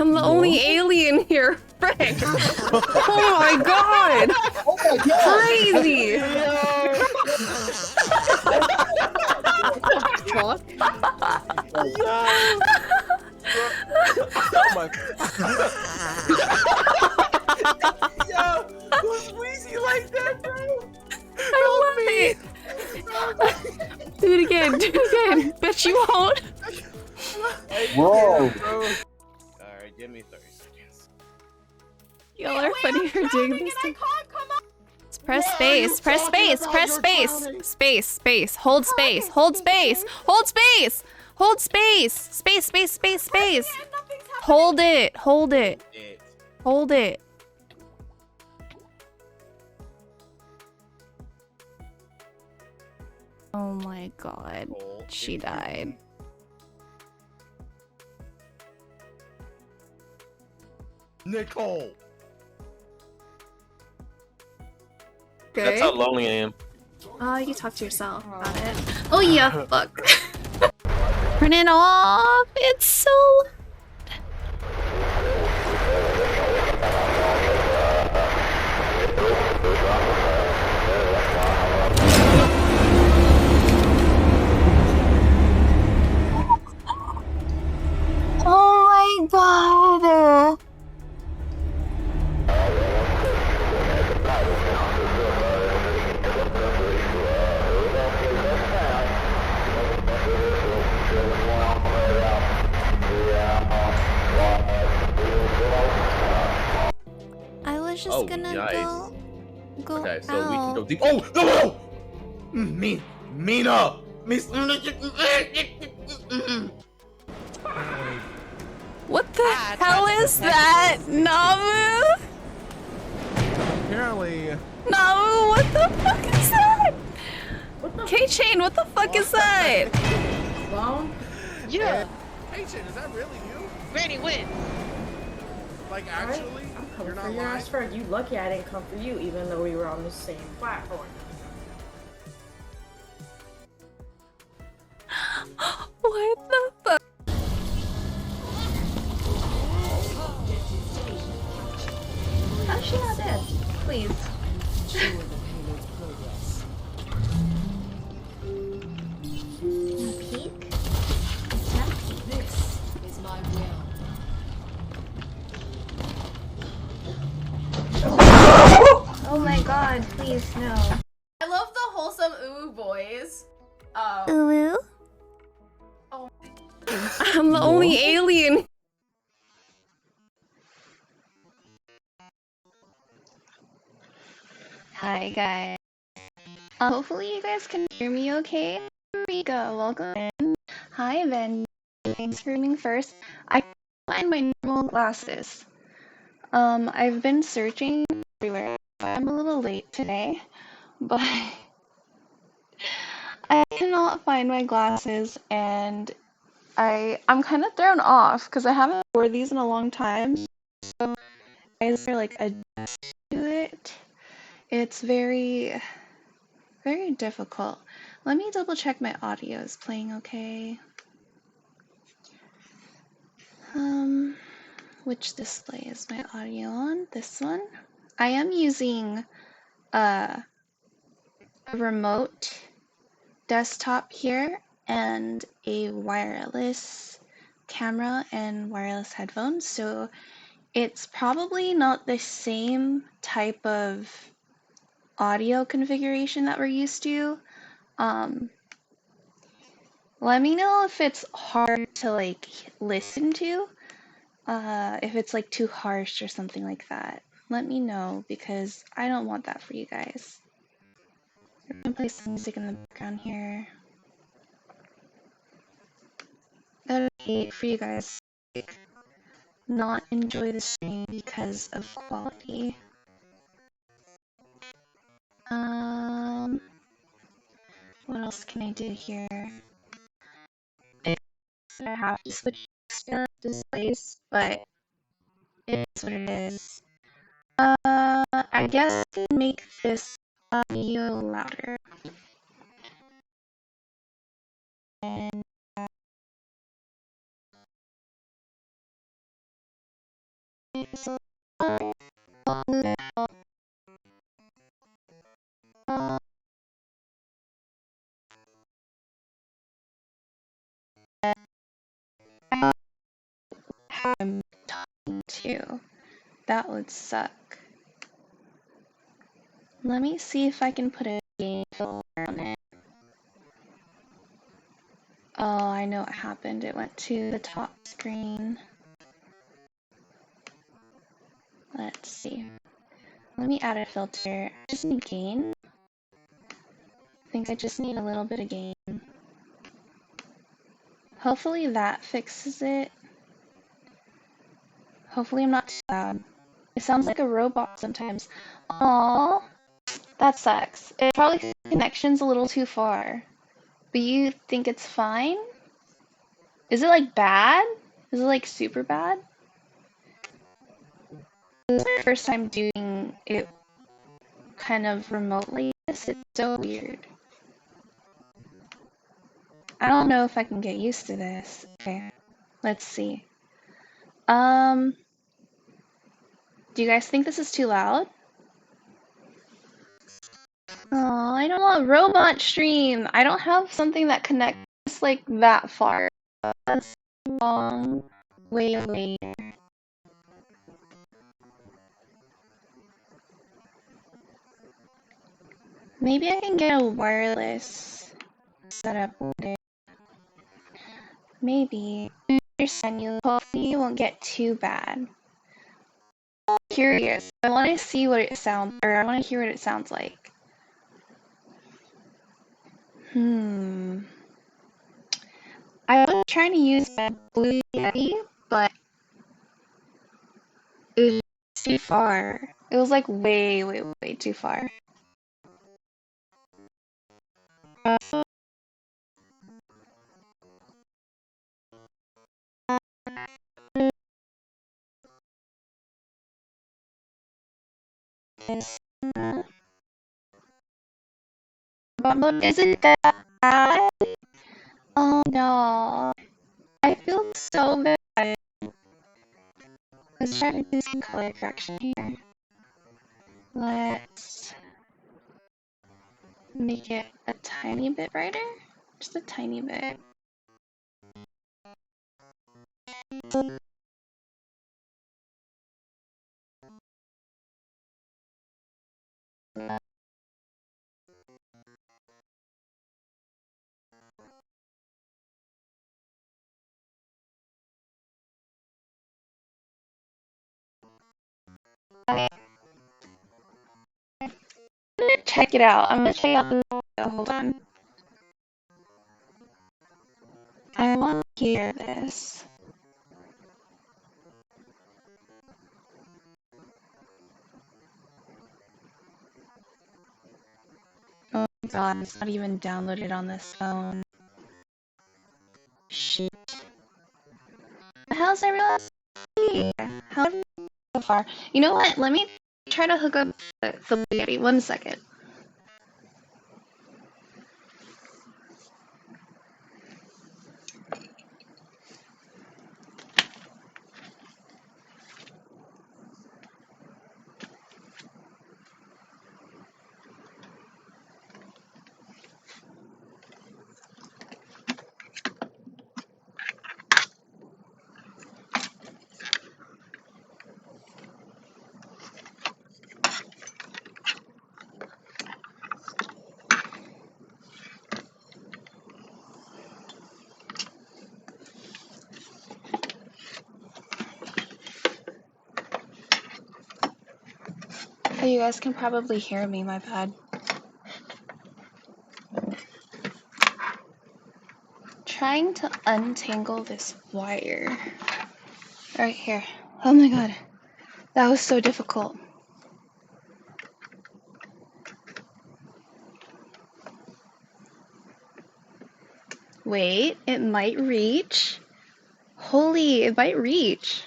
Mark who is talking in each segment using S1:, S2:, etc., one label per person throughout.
S1: I'm the only alien here. Frick. Oh my god.
S2: Oh my god!
S1: Crazy.
S3: Fuck.
S4: Oh my. Yo, who's wheezy like that, bro?
S1: I love it. Do it again. Do it again. Bet you won't.
S2: Whoa!
S4: Alright, give me 30 seconds.
S1: Y'all are funny for doing this. Press space. Press space. Press space. Space. Space. Hold space. Hold space. Hold space. Hold space. Space. Space. Space. Space. Hold it. Hold it. Hold it. Oh my god. She died.
S4: Nicole.
S1: Okay.
S5: That's how lonely I am.
S1: You talk to yourself about it. Oh yeah, fuck. Turn it off. It's so oh my god. I was just gonna go
S4: Okay, so
S1: out.
S4: we can go deep. Oh no! Mina.
S1: What the hell is that? Namu?
S6: Apparently.
S1: Namu, what the fuck is that? K-Chain, what the fuck is that?
S3: Clone?
S7: Yeah.
S6: Hey, Chin, is that really you?
S7: Granny, win.
S6: Like, actually?
S3: I'm
S6: You're
S3: coming
S6: not
S3: for your
S6: lying?
S3: ass first. You lucky I didn't come for you, even though we were on the same platform.
S1: What the fuck? How's she not dead? Please. Peek? It's not peek.
S8: This is my will.
S1: Oh my god, please, no.
S9: I love the wholesome ooh boys.
S1: Ooh? Oh. I'm the only alien.
S10: Hi guys. Hopefully you guys can hear me okay. Rika, welcome in. Hi Ben. Thanks for coming first. I can't find my normal glasses. I've been searching everywhere. I'm a little late today, but I cannot find my glasses and I'm kind of thrown off because I haven't worn these in a long time. So guys are like adjust to it. It's very difficult. Let me double check my audio is playing okay. Which display is my audio on? This one? I am using a remote desktop here and a wireless camera and wireless headphones, so it's probably not the same type of audio configuration that we're used to. Let me know if it's hard to like listen to, if it's like too harsh or something like that. Let me know because I don't want that for you guys. I'm gonna play some music in the background here. I would hate for you guys to not enjoy the stream because of quality. What else can I do here? I have to switch displays, but it's what it is. I guess I can make this audio louder. And I'm talking to. That would suck. Let me see if I can put a game filter on it. Oh, I know what happened. It went to the top screen. Let's see. Let me add a filter. I just need gain. I think I just need a little bit of gain. Hopefully that fixes it. Hopefully I'm not too loud. It sounds like a robot sometimes. Aww. That sucks. It probably the connection's a little too far. But you think it's fine? Is it like bad? Is it like super bad? This is my first time doing it kind of remotely. It's so weird. I don't know if I can get used to this. Okay, let's see. Do you guys think this is too loud? Oh, I don't want robot stream. I don't have something that connects like that far. That's long way away. Maybe I can get a wireless setup with it. Maybe. I understand you. Hopefully you won't get too bad. I'm curious. I want to see what it sounds, or I want to hear what it sounds like. I was trying to use my Blue Yeti, but it was too far. It was like way, way, way too far. But is it that bad? Oh no. I feel so bad. Let's try to do some color correction here. Let's make it a tiny bit brighter. Just a tiny bit. Okay. Check it out. I'm gonna check out the video. Hold on. I want to hear this. Oh my god, it's not even downloaded on this phone. Shit. How's everyone? How did it so far? You know what? Let me try to hook up the Yeti. 1 second. Oh, you guys can probably hear me, my bad. Trying to untangle this wire. Right here. Oh my god. That was so difficult. Wait, it might reach. Holy, it might reach.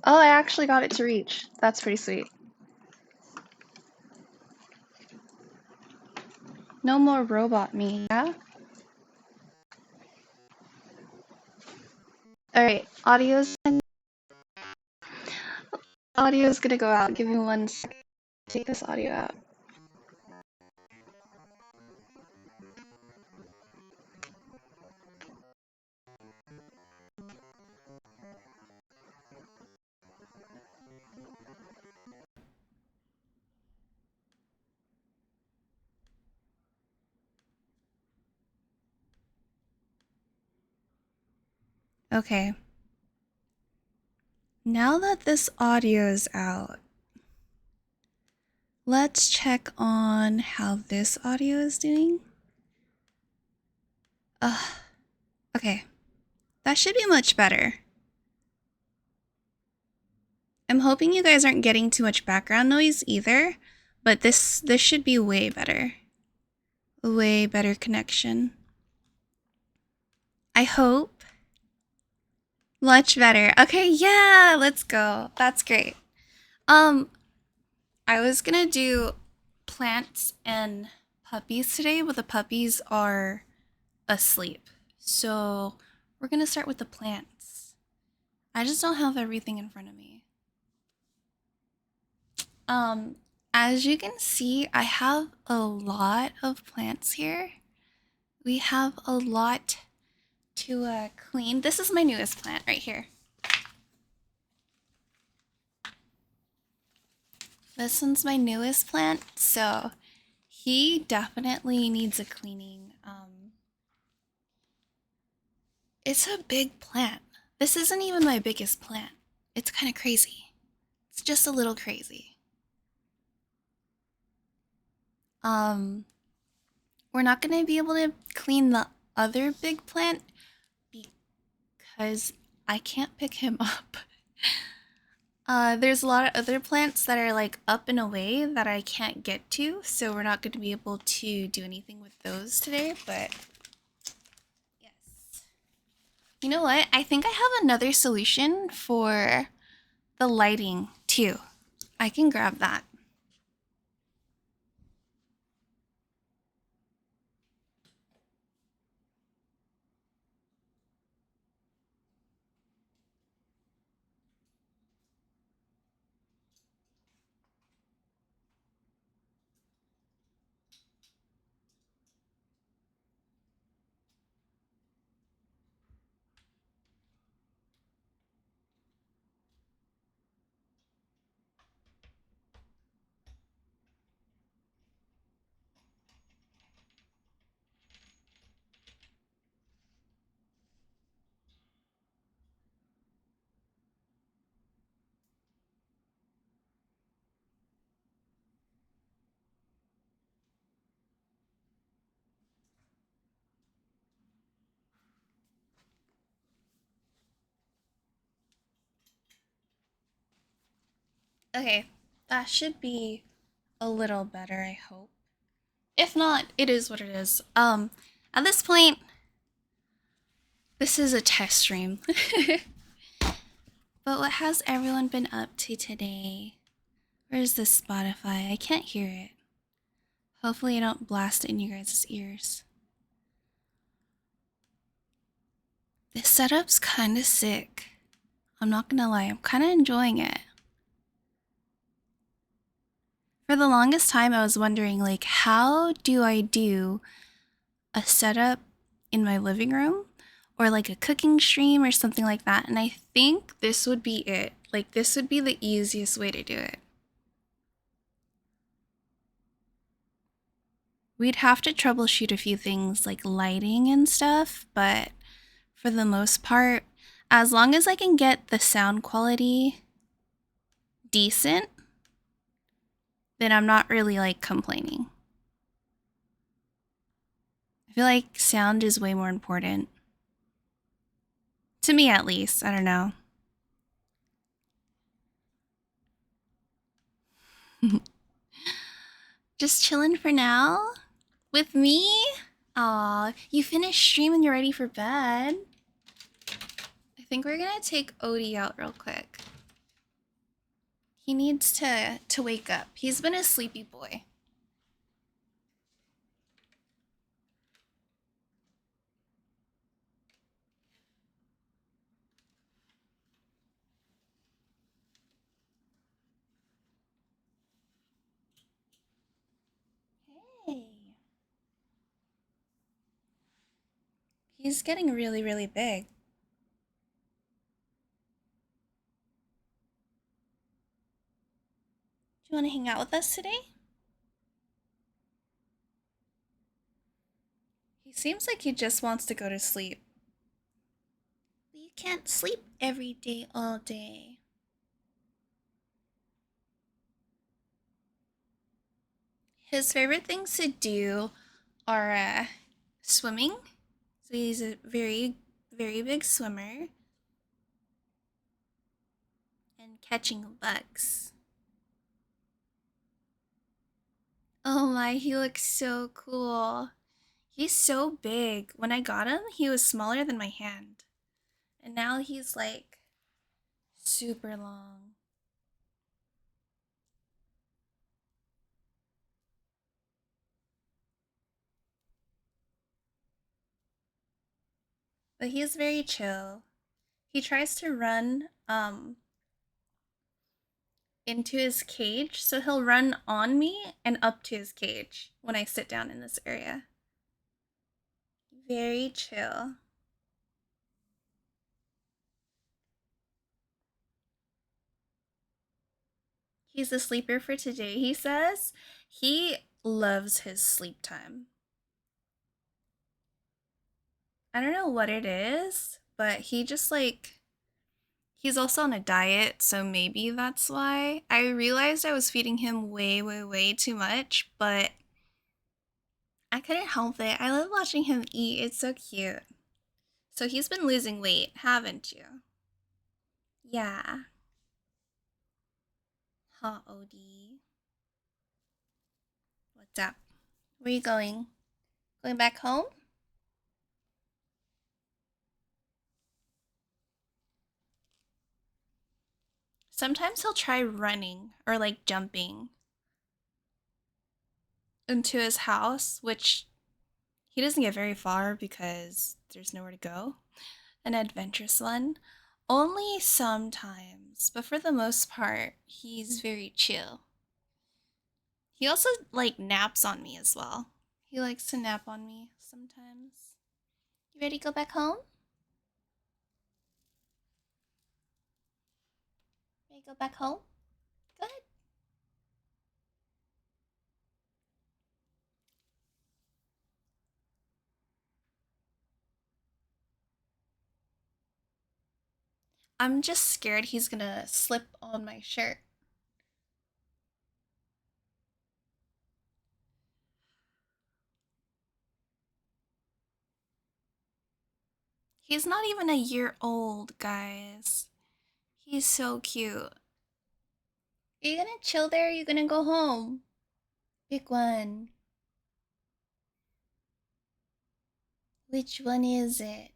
S10: Oh, I actually got it to reach. That's pretty sweet. No more robot me, yeah? Alright, audio's gonna go out. Give me 1 second. Take this audio out.
S1: Okay. Now that this audio is out, let's check on how this audio is doing. Okay. That should be much better. I'm hoping you guys aren't getting too much background noise either, but this should be way better. A way better connection. I hope. Much better. Okay, yeah, let's go. That's great. I was gonna do plants and puppies today, but the puppies are asleep. So we're gonna start with the plants. I just don't have everything in front of me. As you can see, I have a lot of plants here. We have a lot to clean. This is my newest plant right here. This one's my newest plant, so he definitely needs a cleaning. It's a big plant. This isn't even my biggest plant. It's kind of crazy. It's just a little crazy. We're not going to be able to clean the other big plant because I can't pick him up. There's a lot of other plants that are like up and away that I can't get to, so we're not going to be able to do anything with those today, but yes. You know what? I think I have another solution for the lighting too. I can grab that. Okay, that should be a little better, I hope. If not, it is what it is. At this point, this is a test stream. But what has everyone been up to today? Where's the Spotify? I can't hear it. Hopefully I don't blast it in your guys' ears. This setup's kinda sick. I'm not gonna lie, I'm kinda enjoying it. For the longest time, I was wondering, like, how do I do a setup in my living room? Or like a cooking stream or something like that. And I think this would be it. Like, this would be the easiest way to do it. We'd have to troubleshoot a few things like lighting and stuff, but for the most part, as long as I can get the sound quality decent, then I'm not really like complaining. I feel like sound is way more important. To me, at least. I don't know. Just chilling for now? With me? Aw, you finished streaming, you're ready for bed. I think we're gonna take Odie out real quick. He needs to wake up. He's been a sleepy boy. Hey. He's getting really, really big. Do you want to hang out with us today? He seems like he just wants to go to sleep. But you can't sleep every day, all day. His favorite things to do are swimming. So he's a very, very big swimmer. And catching bugs. Oh my, he looks so cool. He's so big. When I got him, he was smaller than my hand. And now he's like super long. But he's very chill. He tries to run into his cage, so he'll run on me and up to his cage when I sit down in this area. Very chill. He's a sleeper for today, he says. He loves his sleep time. I don't know what it is, but he just like, he's also on a diet, so maybe that's why. I realized I was feeding him way, way, way too much, but I couldn't help it. I love watching him eat. It's so cute. So he's been losing weight, haven't you? Yeah. Huh, OD. What's up? Where are you going? Going back home? Sometimes he'll try running or like jumping into his house, which he doesn't get very far because there's nowhere to go. An adventurous one. Only sometimes, but for the most part, he's very chill. He also like naps on me as well. He likes to nap on me sometimes. You ready to go back home? Ready to go back home? Good. I'm just scared he's gonna slip on my shirt. He's not even a year old, guys. He's so cute. Are you gonna chill there? Or are you gonna go home? Pick one. Which one is it?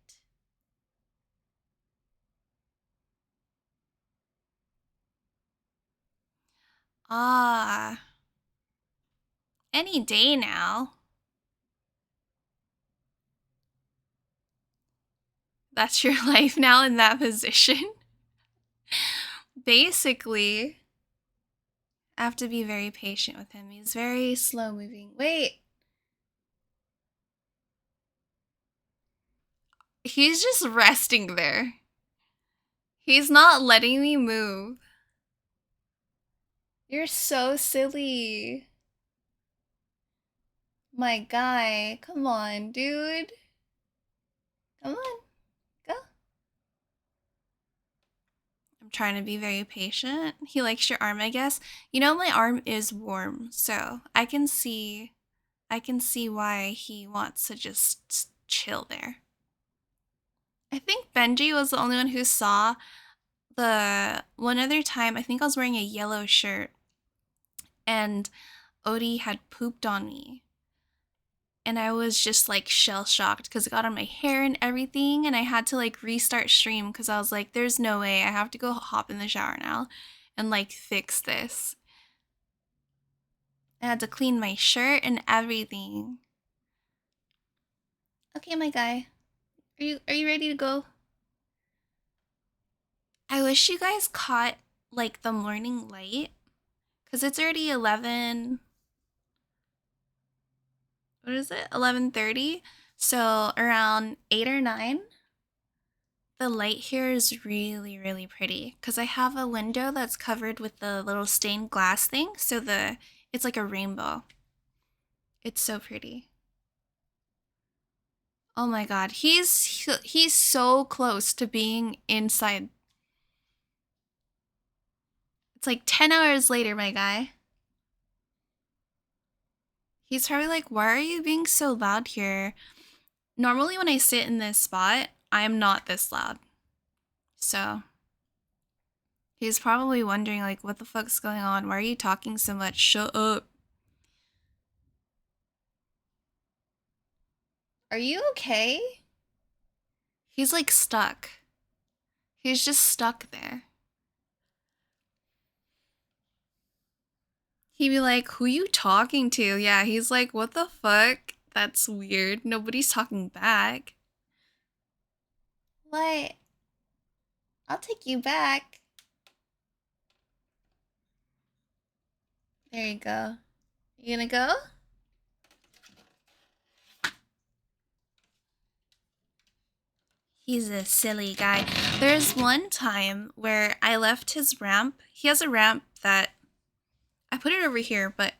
S1: Ah. Any day now. That's your life now in that position? Basically, I have to be very patient with him. He's very slow moving. Wait. He's just resting there. He's not letting me move. You're so silly. My guy. Come on, dude. Come on. Go. I'm trying to be very patient. He likes your arm, I guess. You know, my arm is warm, so I can see why he wants to just chill there. I think Benji was the only one who saw the one other time. I think I was wearing a yellow shirt and Odie had pooped on me. And I was just like shell shocked because it got on my hair and everything. And I had to like restart stream because I was like, there's no way. I have to go hop in the shower now. and like fix this. I had to clean my shirt and everything. Okay, my guy. Are you ready to go? I wish you guys caught like the morning light, cuz it's already 11. What is it? 11:30. So around 8 or 9, the light here is really, really pretty because I have a window that's covered with the little stained glass thing. So it's like a rainbow. It's so pretty. Oh my god, he's so close to being inside. It's like 10 hours later, my guy. He's probably like, why are you being so loud here? Normally when I sit in this spot, I'm not this loud. So he's probably wondering like, what the fuck's going on? Why are you talking so much? Shut up. Are you okay? He's like stuck. He's just stuck there. He'd be like, who you talking to? Yeah, he's like, what the fuck? That's weird. Nobody's talking back. What? I'll take you back. There you go. You gonna go? He's a silly guy. There's one time where I left his ramp. He has a ramp that I put it over here, but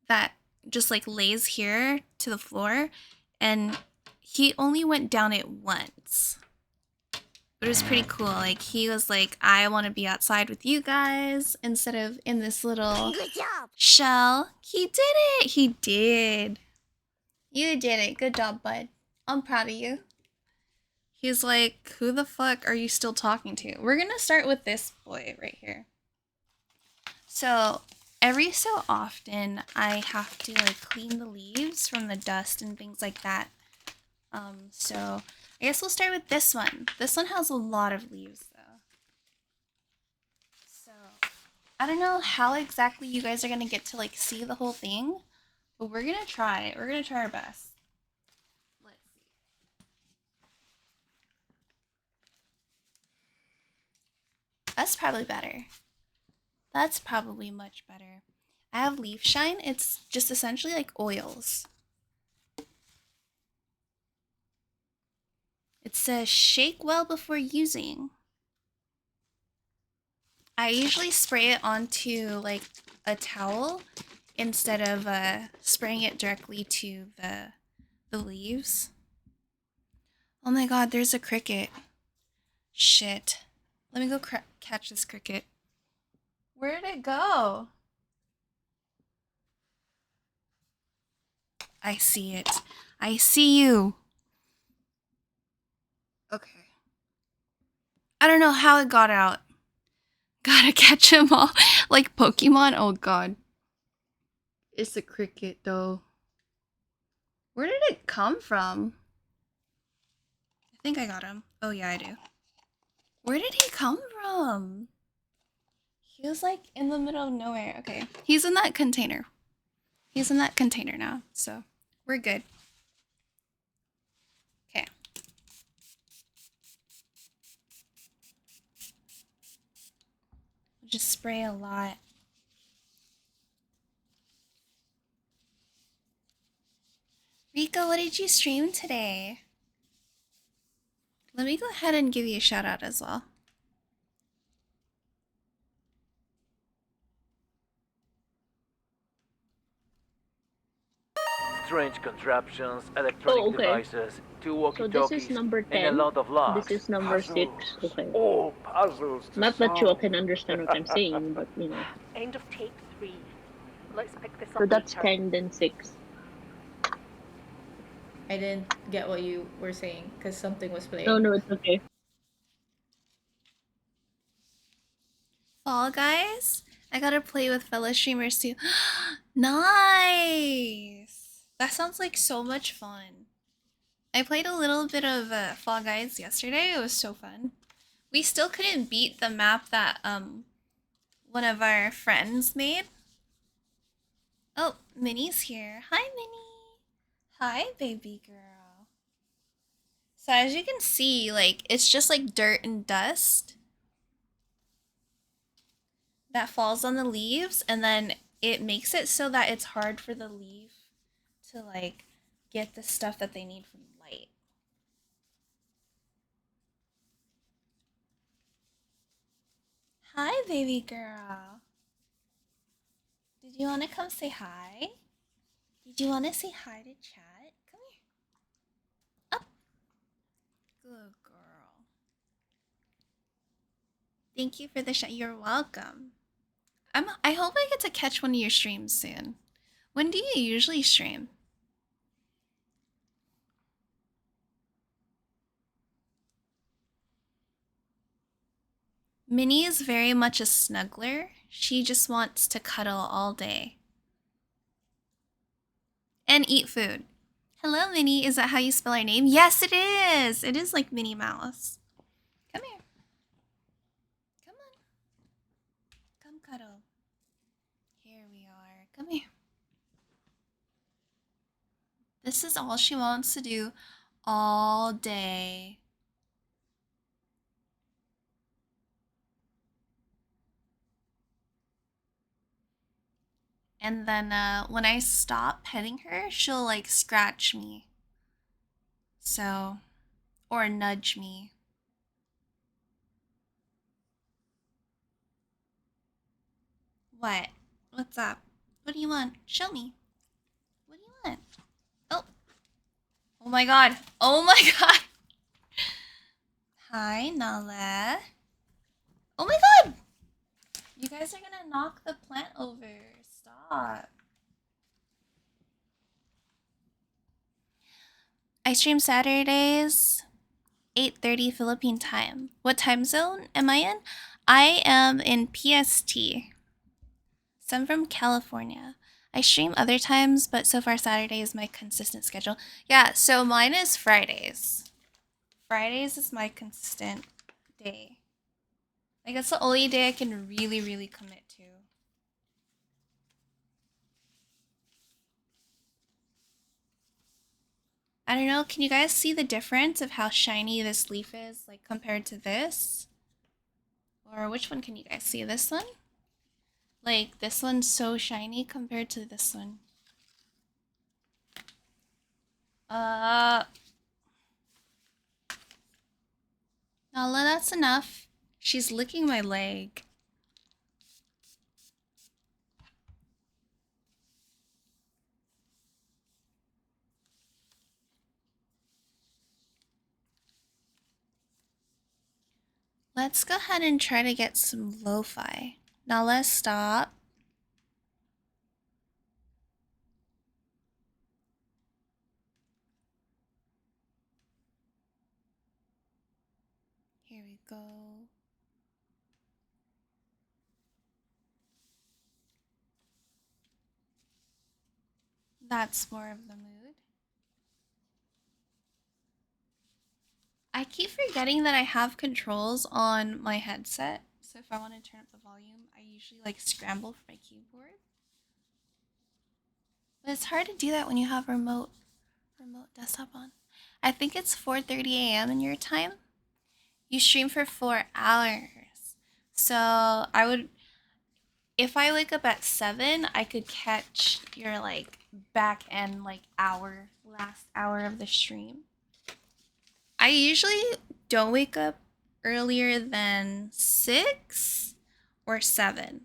S1: that just like lays here to the floor, and he only went down it once. But it was pretty cool. Like he was like, I want to be outside with you guys instead of in this little shell. He did it. He did. You did it. Good job, bud. I'm proud of you. He's like, who the fuck are you still talking to? We're gonna start with this boy right here. So every so often I have to like clean the leaves from the dust and things like that. So I guess we'll start with this one. This one has a lot of leaves though. So I don't know how exactly you guys are gonna get to like see the whole thing, but we're gonna try. We're gonna try our best. Let's see. That's probably better. That's probably much better. I have leaf shine. It's just essentially like oils. It says shake well before using. I usually spray it onto like a towel instead of spraying it directly to the leaves. Oh my god, there's a cricket. Shit. Let me go catch this cricket. Where did it go? I see it. I see you. Okay. I don't know how it got out. Gotta catch them all. Like Pokemon? Oh god. It's a cricket though. Where did it come from? I think I got him. Oh yeah, I do. Where did he come from? He was like in the middle of nowhere. Okay. He's in that container. He's in that container now. So we're good. Okay. Just spray a lot. Rico, what did you stream today? Let me go ahead and give you a shout out as well.
S2: Strange contraptions, electronic devices, two walkie-talkies,
S5: this is number
S2: and
S5: 10.
S2: a lot of locks.
S5: This is number 6. Okay.
S2: Oh, puzzles.
S5: Not that you all can understand what I'm saying, but you know.
S7: End of take 3. Let's pick this up.
S5: So that's
S7: later.
S5: 10, then 6.
S3: I didn't get what you were saying because something was playing.
S5: No, it's okay.
S1: Fall Guys? I gotta play with fellow streamers too. Nice! That sounds like so much fun. I played a little bit of Fall Guys yesterday. It was so fun. We still couldn't beat the map that one of our friends made. Oh, Minnie's here. Hi, Minnie. Hi, baby girl. So as you can see, like, it's just like dirt and dust that falls on the leaves, and then it makes it so that it's hard for the leaf to like get the stuff that they need from light. Hi, baby girl. Did you want to come say hi? Did you want to say hi to chat? Come here. Up. Good girl. Thank you for the shot. You're welcome. I hope I get to catch one of your streams soon. When do you usually stream? Minnie is very much a snuggler. She just wants to cuddle all day. And eat food. Hello, Minnie. Is that how you spell our name? Yes, it is. It is like Minnie Mouse. Come here. Come on. Come cuddle. Here we are. Come here. This is all she wants to do all day. And then when I stop petting her, she'll like scratch me. So, or nudge me. What? What's up? What do you want? Show me. What do you want? Oh. Oh my god. Oh my god. Hi, Nala. Oh my god. You guys are gonna knock the plant over. Stop. I stream Saturdays, 8:30 Philippine time. What time zone am I in? I am in PST. So I'm from California. I stream other times, but so far Saturday is my consistent schedule. Yeah, so mine is Fridays. Fridays is my consistent day. Like, that's the only day I can really commit to. I don't know, can you guys see the difference of how shiny this leaf is, like, compared to this? Or which one can you guys see? This one? Like, this one's so shiny compared to this one. Nala, that's enough. She's licking my leg. Let's go ahead and try to get some lo-fi. Nala, stop. Here we go. That's more of the mood. I keep forgetting that I have controls on my headset. So if I want to turn up the volume, I usually like scramble for my keyboard. But it's hard to do that when you have remote desktop on. I think it's 4:30 a.m. in your time. You stream for 4 hours. So I would, if I wake up at 7, I could catch your like back end like last hour of the stream. I usually don't wake up earlier than 6 or 7.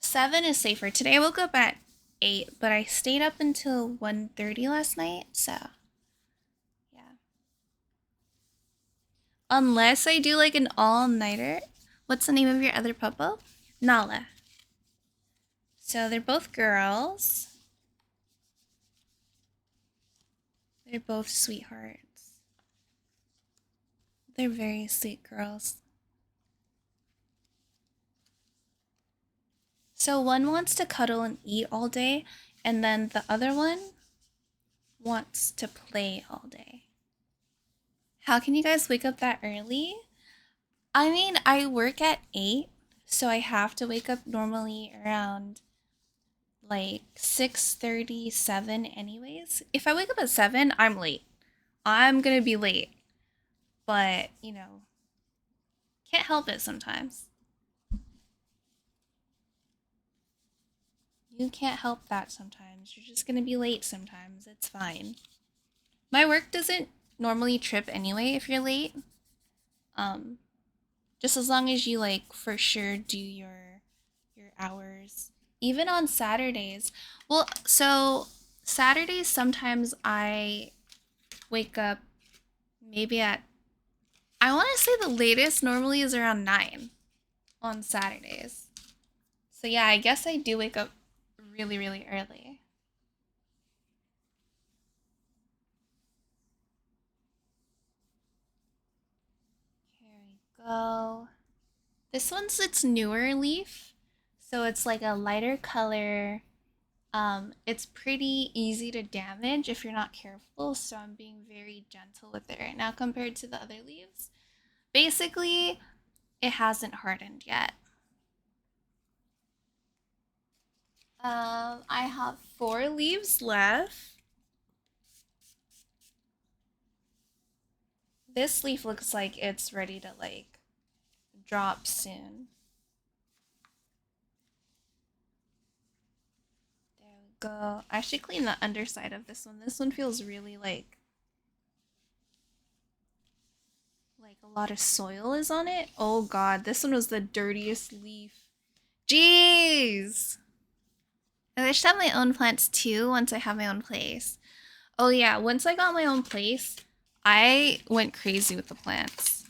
S1: 7 is safer. Today I woke up at 8, but I stayed up until 1:30 last night, so yeah. Unless I do like an all-nighter. What's the name of your other puppo? Nala. So they're both girls. They're both sweethearts. They're very sweet girls. So one wants to cuddle and eat all day, and then the other one wants to play all day. How can you guys wake up that early? I mean, I work at 8, so I have to wake up normally around like 6:37 anyways. If I wake up at 7, I'm late. I'm gonna be late. But, you know, can't help it sometimes. You can't help that sometimes. You're just gonna be late sometimes. It's fine. My work doesn't normally trip anyway if you're late. Um, just as long as you like for sure do your hours. Even on Saturdays. Well, so Saturdays sometimes I wake up maybe at I want to say the latest normally is around 9 on Saturdays. So yeah, I guess I do wake up really, really early. Here we go. This one's its newer leaf. So it's like a lighter color. It's pretty easy to damage if you're not careful, so I'm being very gentle with it right now compared to the other leaves. Basically, it hasn't hardened yet. I have 4 leaves left. This leaf looks like it's ready to like drop soon. There we go. I should clean the underside of this one. This one feels really like a lot of soil is on it. Oh god, this one was the dirtiest leaf. Jeez! I should have my own plants too once I have my own place. Oh yeah, once I got my own place, I went crazy with the plants.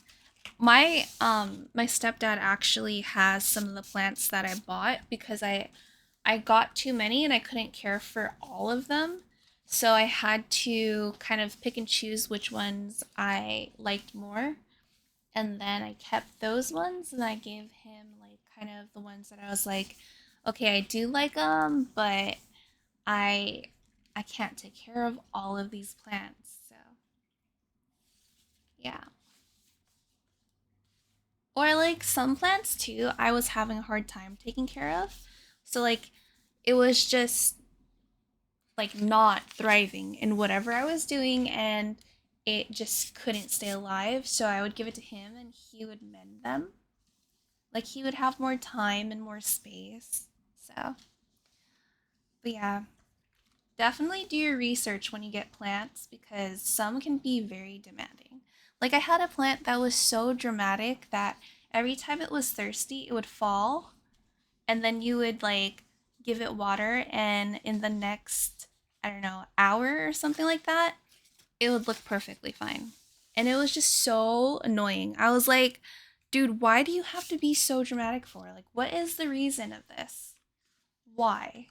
S1: My stepdad actually has some of the plants that I bought because I got too many and I couldn't care for all of them. So I had to kind of pick and choose which ones I liked more. And then I kept those ones and I gave him like kind of the ones that I was like, okay, I do like them, but I I can't take care of all of these plants. So, yeah. Or like some plants too, I was having a hard time taking care of. So like it was just like not thriving in whatever I was doing and it just couldn't stay alive. So I would give it to him and he would mend them. Like he would have more time and more space. So, but yeah, definitely do your research when you get plants because some can be very demanding. Like I had a plant that was so dramatic that every time it was thirsty, it would fall and then you would like give it water and in the next, I don't know, hour or something like that, it would look perfectly fine. And it was just so annoying. I was like, dude, why do you have to be so dramatic for? Like, what is the reason of this? Why?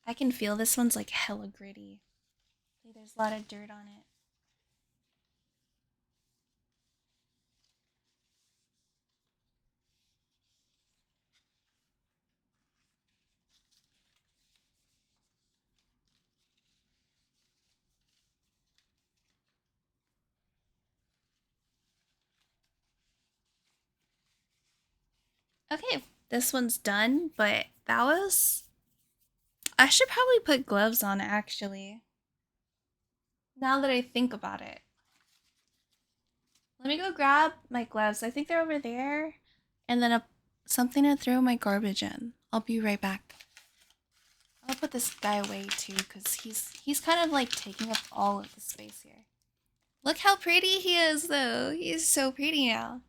S1: I can feel this one's like hella gritty. Like, there's a lot of dirt on it. Okay, this one's done, but that was. I should probably put gloves on actually. Now that I think about it. Let me go grab my gloves. I think they're over there. And then something to throw my garbage in. I'll be right back. I'll put this guy away too, because he's kind of like taking up all of the space here. Look how pretty he is though. He is so pretty now.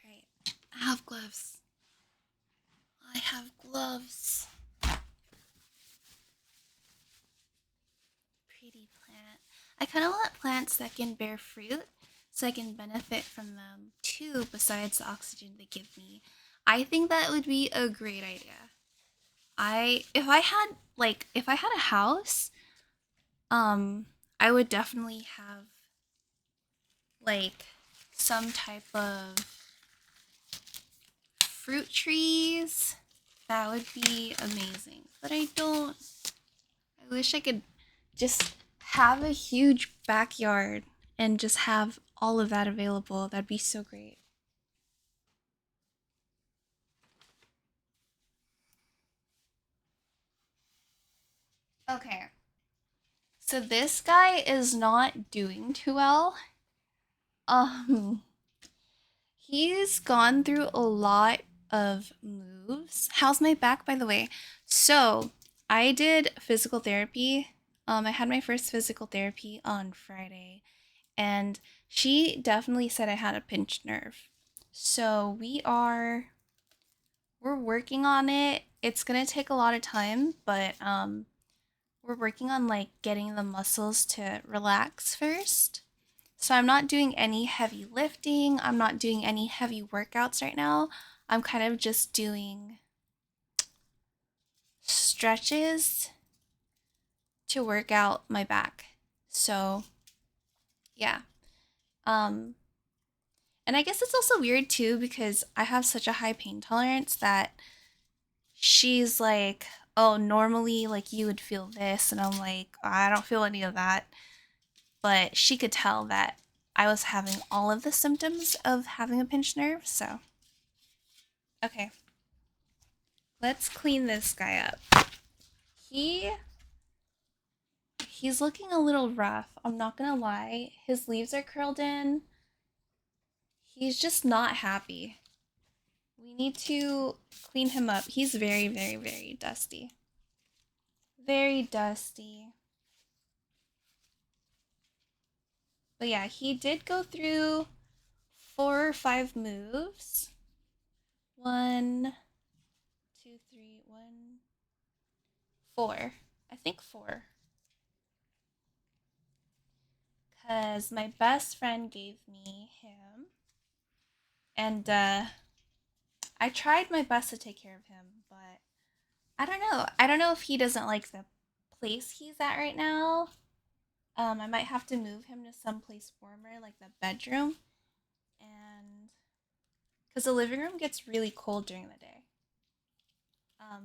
S1: Alright, I have gloves. I have gloves. Pretty plant. I kind of want plants that can bear fruit so I can benefit from them too, besides the oxygen they give me. I think that would be a great idea. If I had a house, I would definitely have like some type of fruit trees. That would be amazing. But I don't. I wish I could just have a huge backyard and just have all of that available. That'd be so great. Okay. So this guy is not doing too well. He's gone through a lot of moves. How's my back, by the way? So, I did physical therapy. I had my first physical therapy on Friday, and she definitely said I had a pinched nerve. So, we're working on it. It's gonna take a lot of time, but we're working on like getting the muscles to relax first. So I'm not doing any heavy lifting. I'm not doing any heavy workouts right now. I'm kind of just doing stretches to work out my back. So, yeah. And I guess it's also weird too because I have such a high pain tolerance that she's like, "Oh, normally like you would feel this." And I'm like, "I don't feel any of that." But she could tell that I was having all of the symptoms of having a pinched nerve, so. Okay. Let's clean this guy up. He's looking a little rough, I'm not gonna lie. His leaves are curled in. He's just not happy. We need to clean him up. He's very, very, very dusty. Very dusty. But yeah, he did go through 4 or 5 moves. 1, 2, 3, 1, 4. I think 4. Because my best friend gave me him. And I tried my best to take care of him, but I don't know. I don't know if he doesn't like the place he's at right now. I might have to move him to someplace warmer, like the bedroom. And because the living room gets really cold during the day.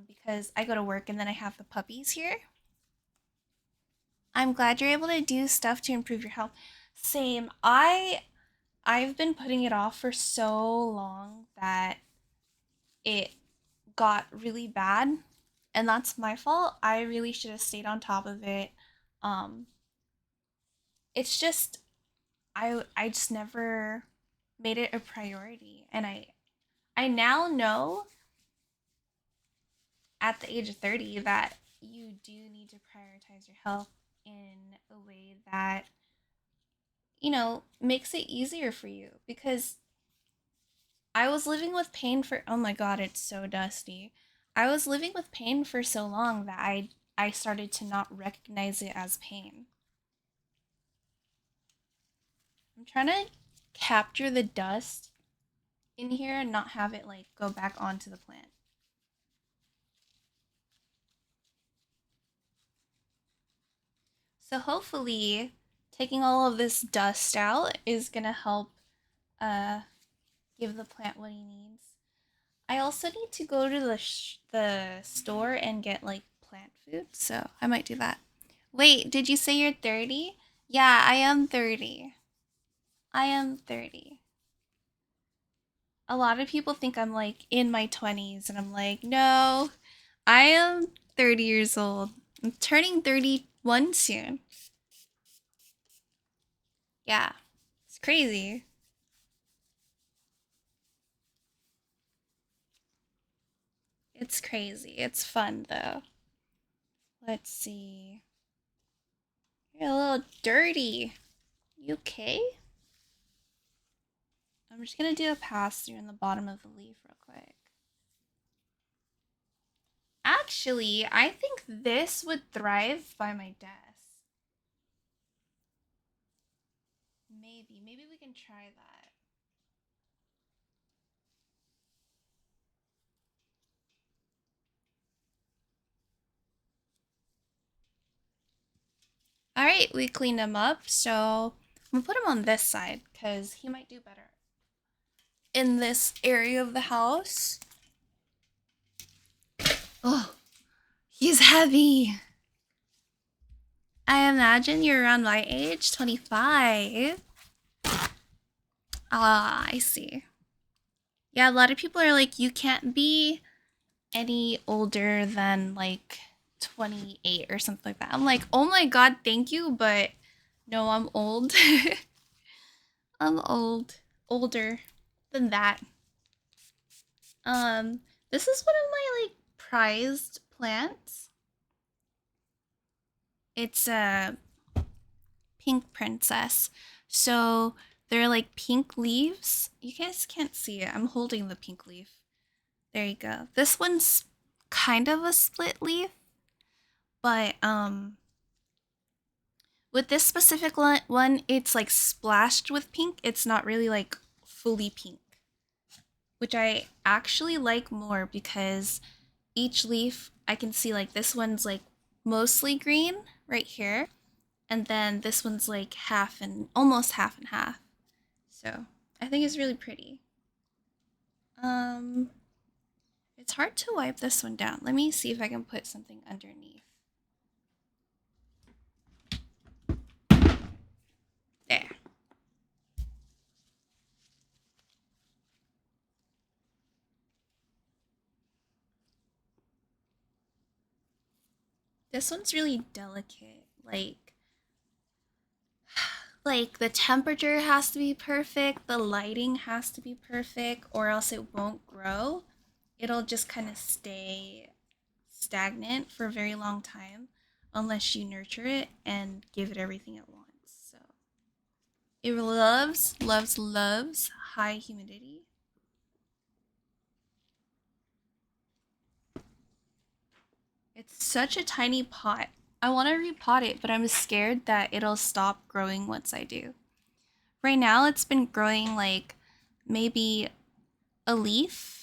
S1: Because I go to work and then I have the puppies here. I'm glad you're able to do stuff to improve your health. Same. I've been putting it off for so long that it got really bad, and that's my fault. I really should have stayed on top of it. Um it's just I just never made it a priority, and I now know at the age of 30 that you do need to prioritize your health in a way that makes it easier for you, because I was living with pain for, oh my god, it's so dusty. I was living with pain for so long that I started to not recognize it as pain. I'm trying to capture the dust in here and not have it like go back onto the plant. So hopefully taking all of this dust out is gonna help give the plant what he needs. I also need to go to the store and get like plant food, so I might do that. Wait, did you say you're 30? Yeah, I am 30. I am 30. A lot of people think I'm like in my 20s, and I'm like, no, I am 30 years old. I'm turning 31 soon. Yeah, it's crazy. It's crazy. It's fun though. Let's see. You're a little dirty. You okay? I'm just gonna do a pass through in the bottom of the leaf real quick. Actually, I think this would thrive by my desk. Maybe we can try that. All right, we cleaned him up, so I'm gonna put him on this side because he might do better in this area of the house. Oh, he's heavy. I imagine you're around my age, 25. Ah, I see. Yeah, a lot of people are like, you can't be any older than like 28 or something like that. I'm like, oh my god, thank you, but no, I'm old. I'm old. Older than that. This is one of my like prized plants. It's a pink princess. So they're like pink leaves. You guys can't see it. I'm holding the pink leaf. There you go. This one's kind of a split leaf, but with this specific one, it's like splashed with pink. It's not really like fully pink, which I actually like more because each leaf I can see like this one's like mostly green right here, and then this one's like half and almost half and half. So I think it's really pretty. It's hard to wipe this one down. Let me see if I can put something underneath. There. This one's really delicate. Like the temperature has to be perfect, the lighting has to be perfect, or else it won't grow. It'll just kind of stay stagnant for a very long time unless you nurture it and give it everything at once. So it loves high humidity. It's such a tiny pot. I want to repot it, but I'm scared that it'll stop growing once I do. Right now, it's been growing like maybe a leaf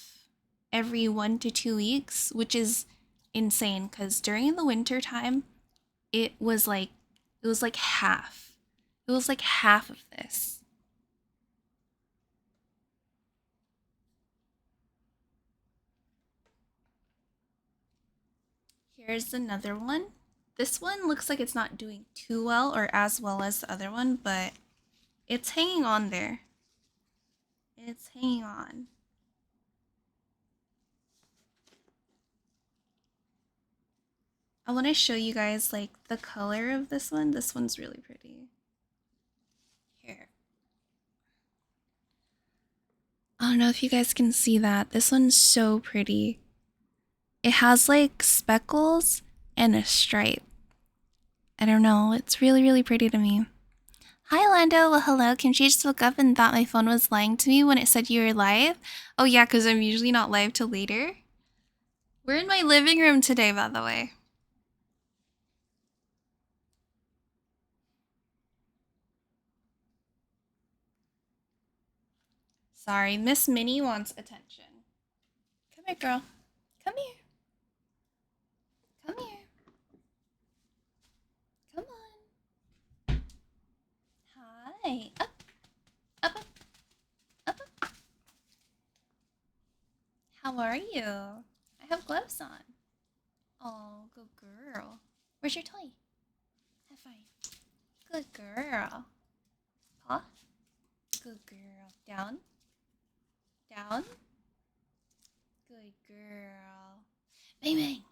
S1: every 1 to 2 weeks, which is insane because during the winter time, it was like half. It was like half of this. Here's another one. This one looks like it's not doing too well or as well as the other one, but it's hanging on there. It's hanging on. I want to show you guys like the color of this one. This one's really pretty. Here. I don't know if you guys can see that. This one's so pretty. It has like speckles and a stripe. I don't know. It's really, really pretty to me. Hi, Lando. Well, hello. Kimchi just woke up and thought my phone was lying to me when it said you were live. Oh, yeah, because I'm usually not live till later. We're in my living room today, by the way. Sorry, Miss Minnie wants attention. Come here, girl. Come here. Come here. Come on. Hi. Up. Up, up. Up, up. How are you? I have gloves on. Oh, good girl. Where's your toy? Have fun. Good girl. Paw. Good girl. Down. Down. Good girl. Bang, bang.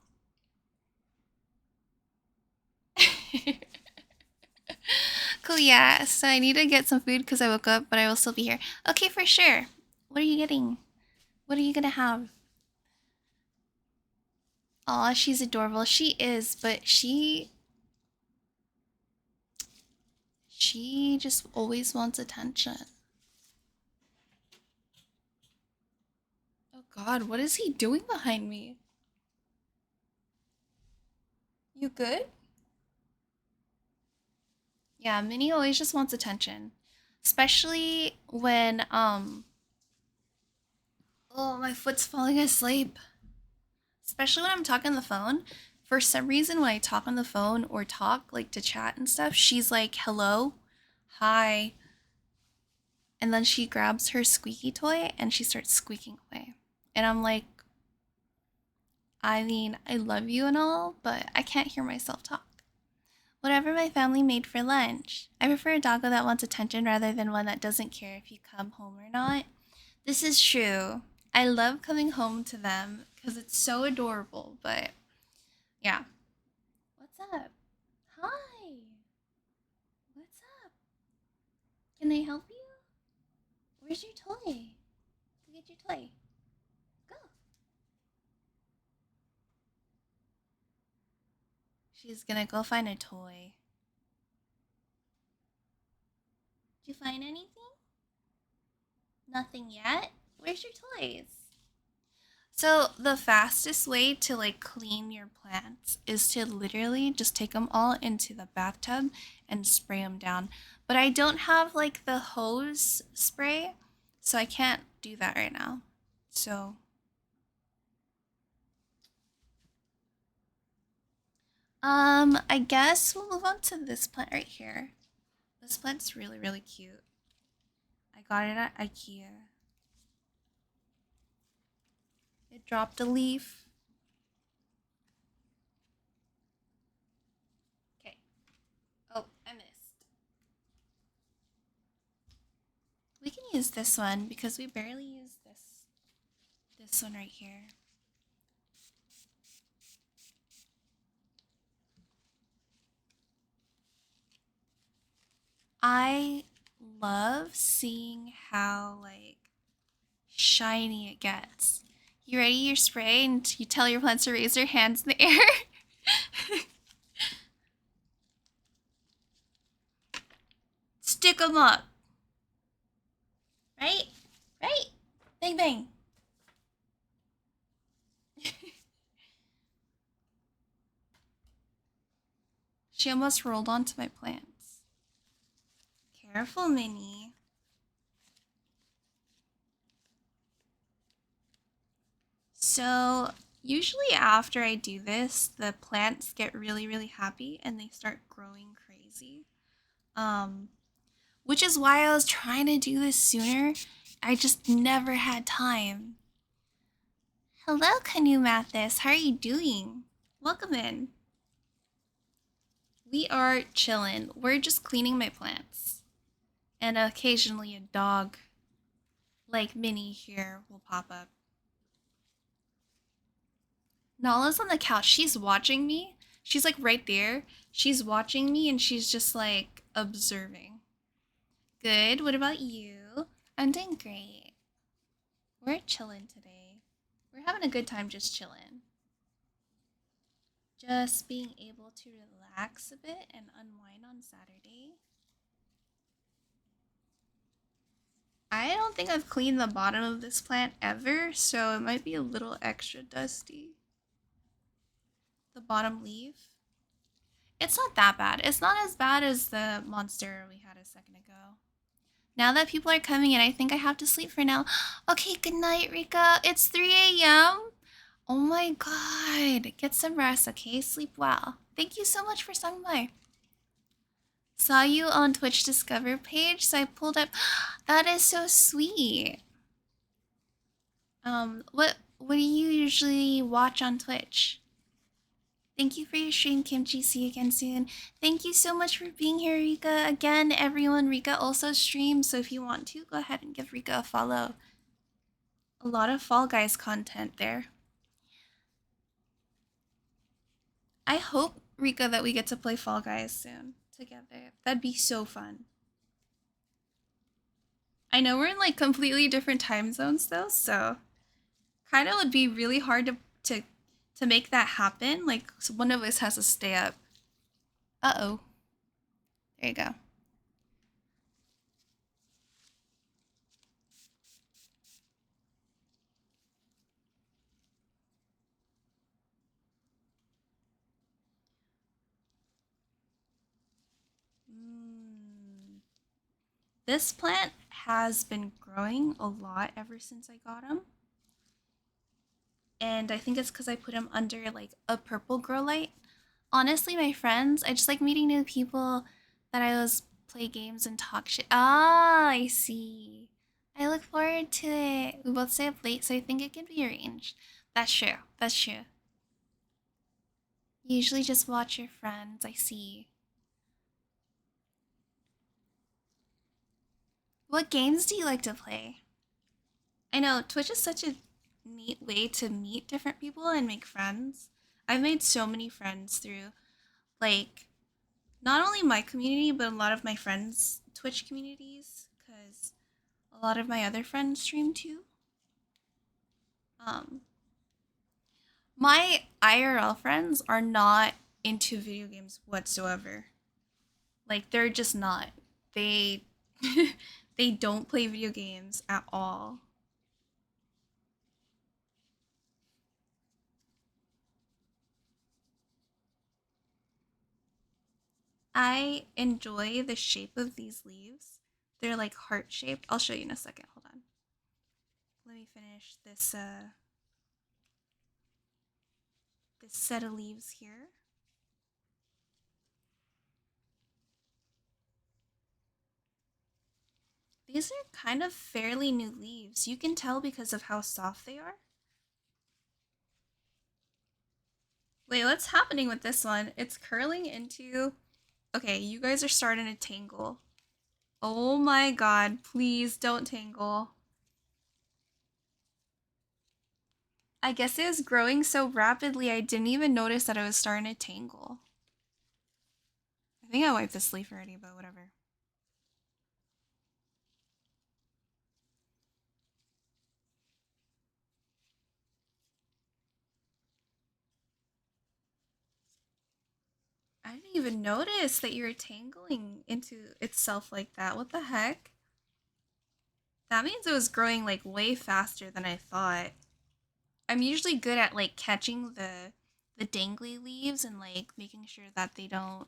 S1: Cool, yeah. So I need to get some food because I woke up, but I will still be here. Okay, for sure. What are you getting? What are you gonna have? Aw, she's adorable. She is, but she just always wants attention. Oh god, what is he doing behind me? You good? Yeah, Minnie always just wants attention. Especially when, oh, my foot's falling asleep. Especially when I'm talking on the phone. For some reason, when I talk on the phone or talk, like, to chat and stuff, she's like, hello, hi. And then she grabs her squeaky toy and she starts squeaking away. And I'm like, I mean, I love you and all, but I can't hear myself talk. Whatever my family made for lunch. I prefer a doggo that wants attention rather than one that doesn't care if you come home or not. This is true. I love coming home to them because it's so adorable, but yeah. What's up? Hi. What's up? Can I help you? Where's your toy? Go get your toy. Go. She's gonna go find a toy. Did you find anything? Nothing yet? Where's your toys? So the fastest way to like clean your plants is to literally just take them all into the bathtub and spray them down. But I don't have like the hose spray, so I can't do that right now. So I guess we'll move on to this plant right here. This plant's really, really cute. I got it at IKEA. It dropped a leaf. Okay. Oh, I missed. We can use this one because we barely use this one right here. I love seeing how like shiny it gets. You ready your spray and you tell your plants to raise their hands in the air? Stick them up. Right? Right? Bang bang. She almost rolled onto my plants. Careful, Minnie. So, usually after I do this, the plants get really, really happy and they start growing crazy. Which is why I was trying to do this sooner. I just never had time. Hello, Canoe Mathis. How are you doing? Welcome in. We are chilling. We're just cleaning my plants. And occasionally a dog like Minnie here will pop up. Nala's on the couch. She's watching me. She's like right there. She's watching me and she's just like observing. Good. What about you? I'm doing great. We're chilling today. We're having a good time just chilling. Just being able to relax a bit and unwind on Saturday. I don't think I've cleaned the bottom of this plant ever, so it might be a little extra dusty. The bottom leaf. It's not that bad. It's not as bad as the monster we had a second ago. Now that people are coming in, I think I have to sleep for now. Okay, good night, Rika. It's 3 a.m. Oh my god. Get some rest, okay? Sleep well. Thank you so much for stopping by. Saw you on Twitch Discover page, so I pulled up. That is so sweet. What do you usually watch on Twitch? Thank you for your stream, Kimchi. See you again soon. Thank you so much for being here, Rika. Again, everyone, Rika also streams, so if you want to, go ahead and give Rika a follow. A lot of Fall Guys content there. I hope, Rika, that we get to play Fall Guys soon together. That'd be so fun. I know we're in like completely different time zones though, so kind of would be really hard to make that happen. Like one of us has to stay up. Uh-oh. There you go. This plant has been growing a lot ever since I got him. And I think it's because I put him under like a purple grow light. Honestly, my friends, I just like meeting new people that I was play games and talk shit. Ah, I see. I look forward to it. We both stay up late, so I think it can be arranged. That's true. That's true. You usually just watch your friends, I see. What games do you like to play? I know, Twitch is such a neat way to meet different people and make friends. I've made so many friends through, like, not only my community, but a lot of my friends' Twitch communities, because a lot of my other friends stream too. My IRL friends are not into video games whatsoever. Like, they're just not. They they don't play video games at all. I enjoy the shape of these leaves. They're like heart shaped. I'll show you in a second. Hold on. Let me finish this this set of leaves here. These are kind of fairly new leaves. You can tell because of how soft they are. Wait, what's happening with this one? It's curling into... Okay, you guys are starting to tangle. Oh my god, please don't tangle. I guess it was growing so rapidly I didn't even notice that it was starting to tangle. I think I wiped this leaf already, but whatever. I didn't even notice that you're tangling into itself like that. What the heck? That means it was growing like way faster than I thought. I'm usually good at like catching the dangly leaves and like making sure that they don't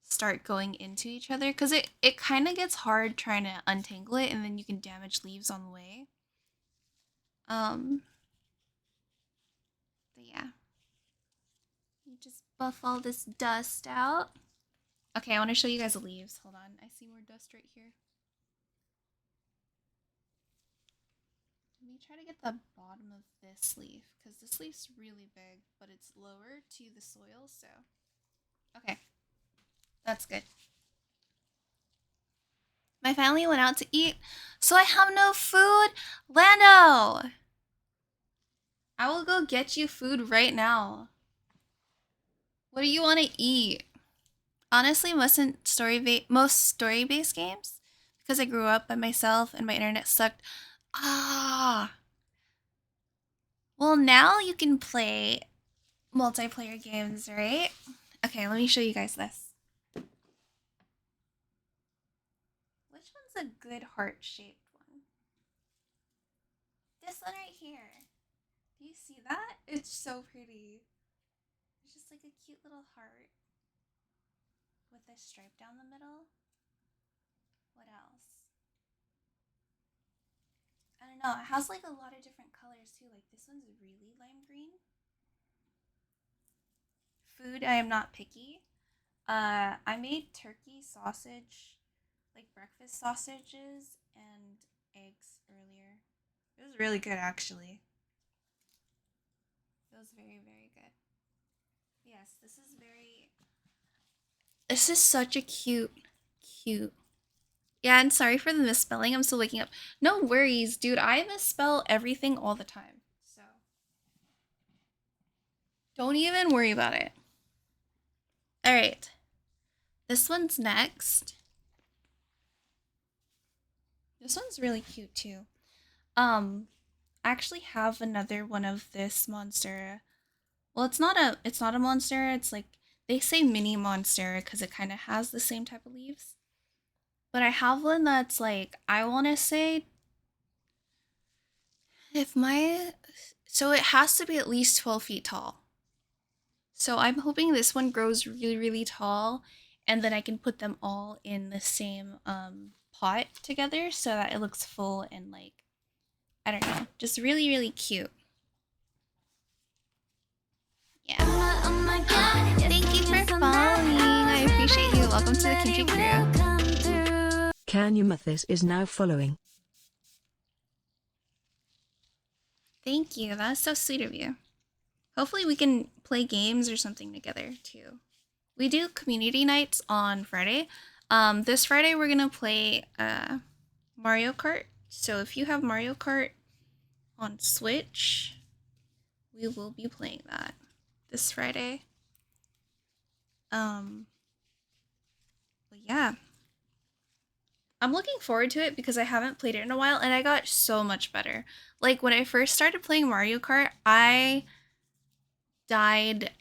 S1: start going into each other, because it kind of gets hard trying to untangle it and then you can damage leaves on the way. But yeah. You just buff all this dust out. Okay, I want to show you guys the leaves. Hold on. I see more dust right here. Let me try to get the bottom of this leaf, because this leaf's really big, but it's lower to the soil, so... Okay. That's good. My family went out to eat, so I have no food. Lando! I will go get you food right now. What do you want to eat? Honestly, most story-based games, because I grew up by myself and my internet sucked. Ah. Well, now you can play multiplayer games, right? Okay, let me show you guys this. Which one's a good heart-shaped one? This one right here. Do you see that? It's so pretty. It's just like a cute little heart with a stripe down the middle. What else? I don't know. It has like a lot of different colors too. Like this one's really lime green. Food, I am not picky. I made turkey sausage, like breakfast sausages and eggs earlier. It was really good actually. It was very, very good. Yes, this is such a cute. Yeah, and sorry for the misspelling. I'm still waking up. No worries, dude. I misspell everything all the time. So don't even worry about it. All right. This one's next. This one's really cute too. I actually have another one of this monstera. Well, it's not a monstera. It's like they say mini monstera because it kind of has the same type of leaves. But I have one that's like, I want to say, so it has to be at least 12 feet tall. So I'm hoping this one grows really, really tall, and then I can put them all in the same pot together so that it looks full and like, I don't know, just really, really cute. Yeah. Thank you for following. I appreciate you. Welcome to the Kimchi crew.
S11: Canumathis is now following.
S1: Thank you. That's so sweet of you. Hopefully we can play games or something together too. We do community nights on Friday. This Friday we're gonna play Mario Kart. So if you have Mario Kart on Switch, we will be playing that this Friday. But yeah. I'm looking forward to it because I haven't played it in a while and I got so much better. Like when I first started playing Mario Kart, I died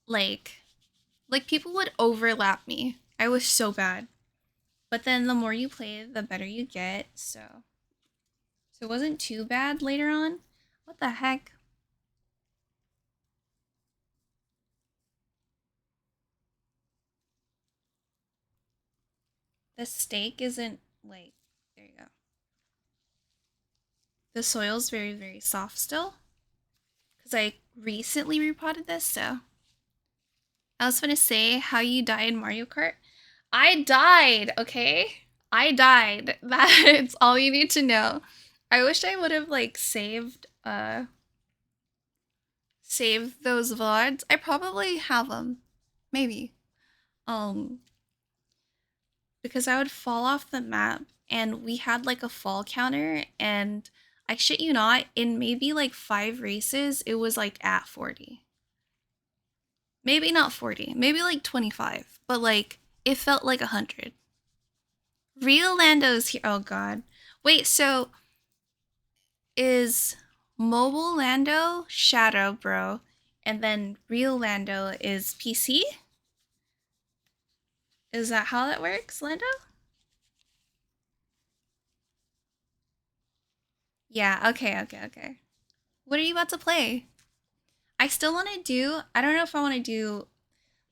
S1: like people would overlap me. I was so bad. But then the more you play, the better you get. So it wasn't too bad later on. What the heck? The steak isn't like, there you go. The soil's very, very soft still. Because I recently repotted this, so. I was gonna say how you died in Mario Kart. I died, okay? I died. That's all you need to know. I wish I would have like saved those VODs. I probably have them. Maybe. Because I would fall off the map and we had like a fall counter and I shit you not, in maybe like 5 races, it was like at 40. Maybe not 40, maybe like 25, but like it felt like 100. Real Lando's here. Oh god. Wait, so is mobile Lando Shadow Bro and then real Lando is PC? Is that how that works, Lando? Yeah, okay. What are you about to play? I still want to do, I don't know if I want to do,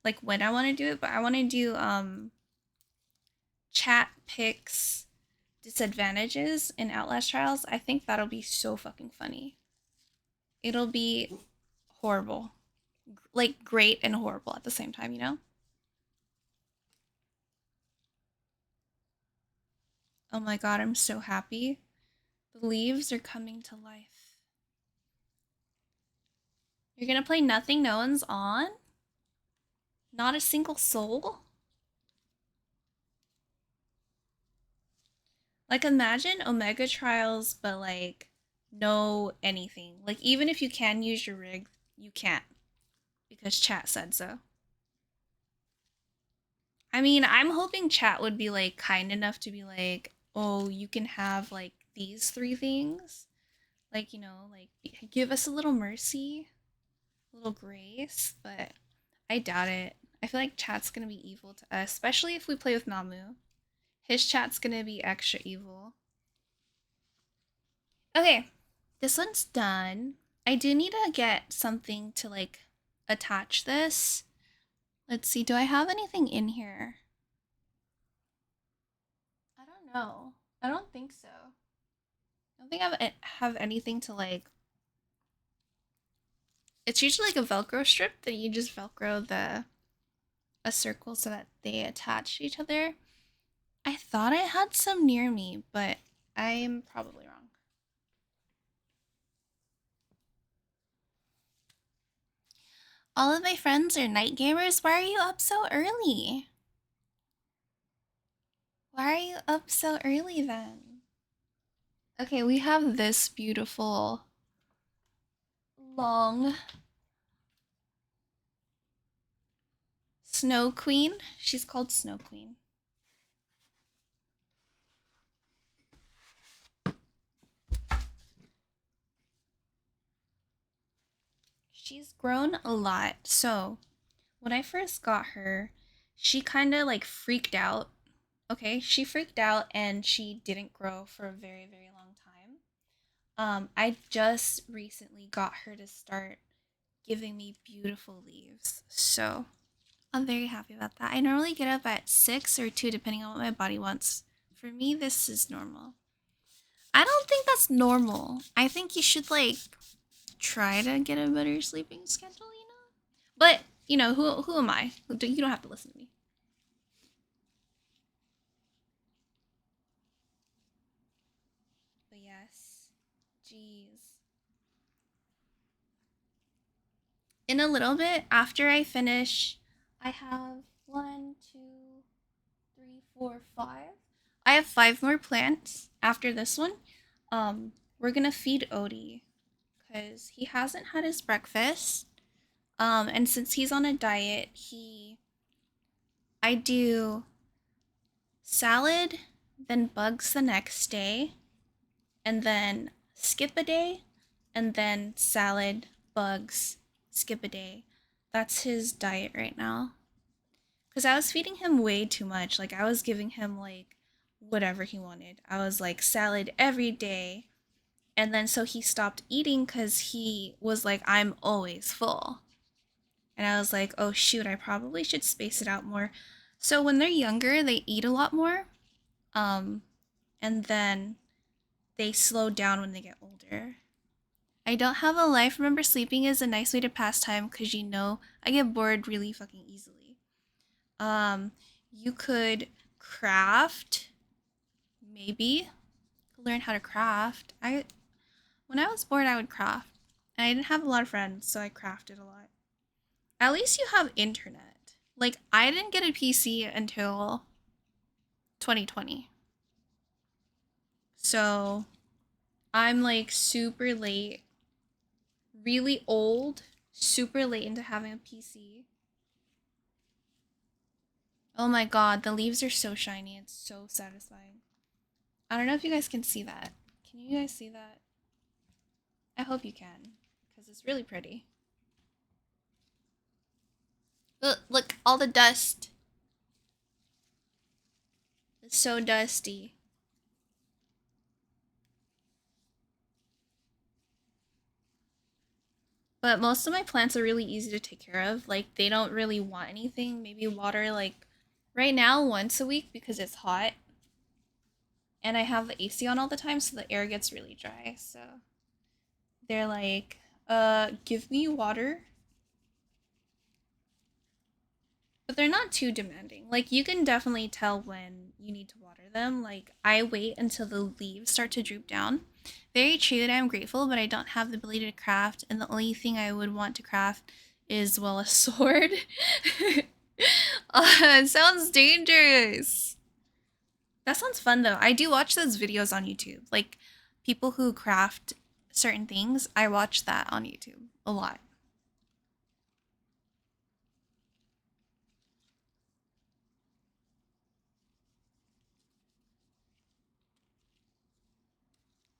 S1: like when I want to do it, but I want to do, chat picks disadvantages in Outlast Trials. I think that'll be so fucking funny. It'll be horrible. Like great and horrible at the same time, you know? Oh my god, I'm so happy. The leaves are coming to life. You're gonna play Nothing No One's On? Not a single soul? Like imagine Omega Trials, but like no anything. Like even if you can use your rig, you can't. Because chat said so. I mean, I'm hoping chat would be like kind enough to be like, oh, you can have like these 3 things. Like, you know, like give us a little mercy, a little grace, but I doubt it. I feel like chat's gonna be evil to us, especially if we play with Namu. His chat's gonna be extra evil. Okay, this one's done. I do need to get something to like attach this. Let's see, do I have anything in here? I don't know. I don't think so. I don't think I have anything to like. It's usually like a Velcro strip that you just Velcro a circle so that they attach to each other. I thought I had some near me, but I'm probably wrong. All of my friends are night gamers. Why are you up so early? Why are you up so early then? Okay, we have this beautiful long Snow Queen. She's called Snow Queen. She's grown a lot. So when I first got her, she kind of like freaked out. Okay, she freaked out and she didn't grow for a very, very long time. I just recently got her to start giving me beautiful leaves. So I'm very happy about that. I normally get up at 6 or 2 depending on what my body wants For me, this is normal. I don't think that's normal. I think you should, like, try to get a better sleeping schedule, you know? But, you know, who am I? You don't have to listen to me. But yes. Jeez. In a little bit, after I finish, I have 1, 2, 3, 4, 5. I have 5 more plants after this one. We're gonna feed Odie because he hasn't had his breakfast. And since he's on a diet, I do salad, then bugs the next day, and then skip a day, and then salad, bugs, skip a day. That's his diet right now. Because I was feeding him way too much. Like, I was giving him, like, whatever he wanted. I was like, salad every day. And then so he stopped eating because he was like, I'm always full. And I was like, oh shoot, I probably should space it out more. So when they're younger, they eat a lot more. And then they slow down when they get older. I don't have a life. Remember, sleeping is a nice way to pass time because, you know, I get bored really fucking easily. You could craft, maybe. Learn how to craft. When I was bored, I would craft. And I didn't have a lot of friends, so I crafted a lot. At least you have internet. Like, I didn't get a PC until 2020. So, I'm like super late, really old, super late into having a PC. Oh my god, the leaves are so shiny. It's so satisfying. I don't know if you guys can see that. Can you guys see that? I hope you can, because it's really pretty. Look, all the dust. It's so dusty. But most of my plants are really easy to take care of. Like, they don't really want anything. Maybe water, like, right now, once a week because it's hot. And I have the AC on all the time, so the air gets really dry. So they're like, give me water. But they're not too demanding. Like, you can definitely tell when you need to water them. Like, I wait until the leaves start to droop down. Very true that I'm grateful, but I don't have the ability to craft. And the only thing I would want to craft is, well, a sword. It sounds dangerous. That sounds fun, though. I do watch those videos on YouTube. Like, people who craft certain things, I watch that on YouTube a lot.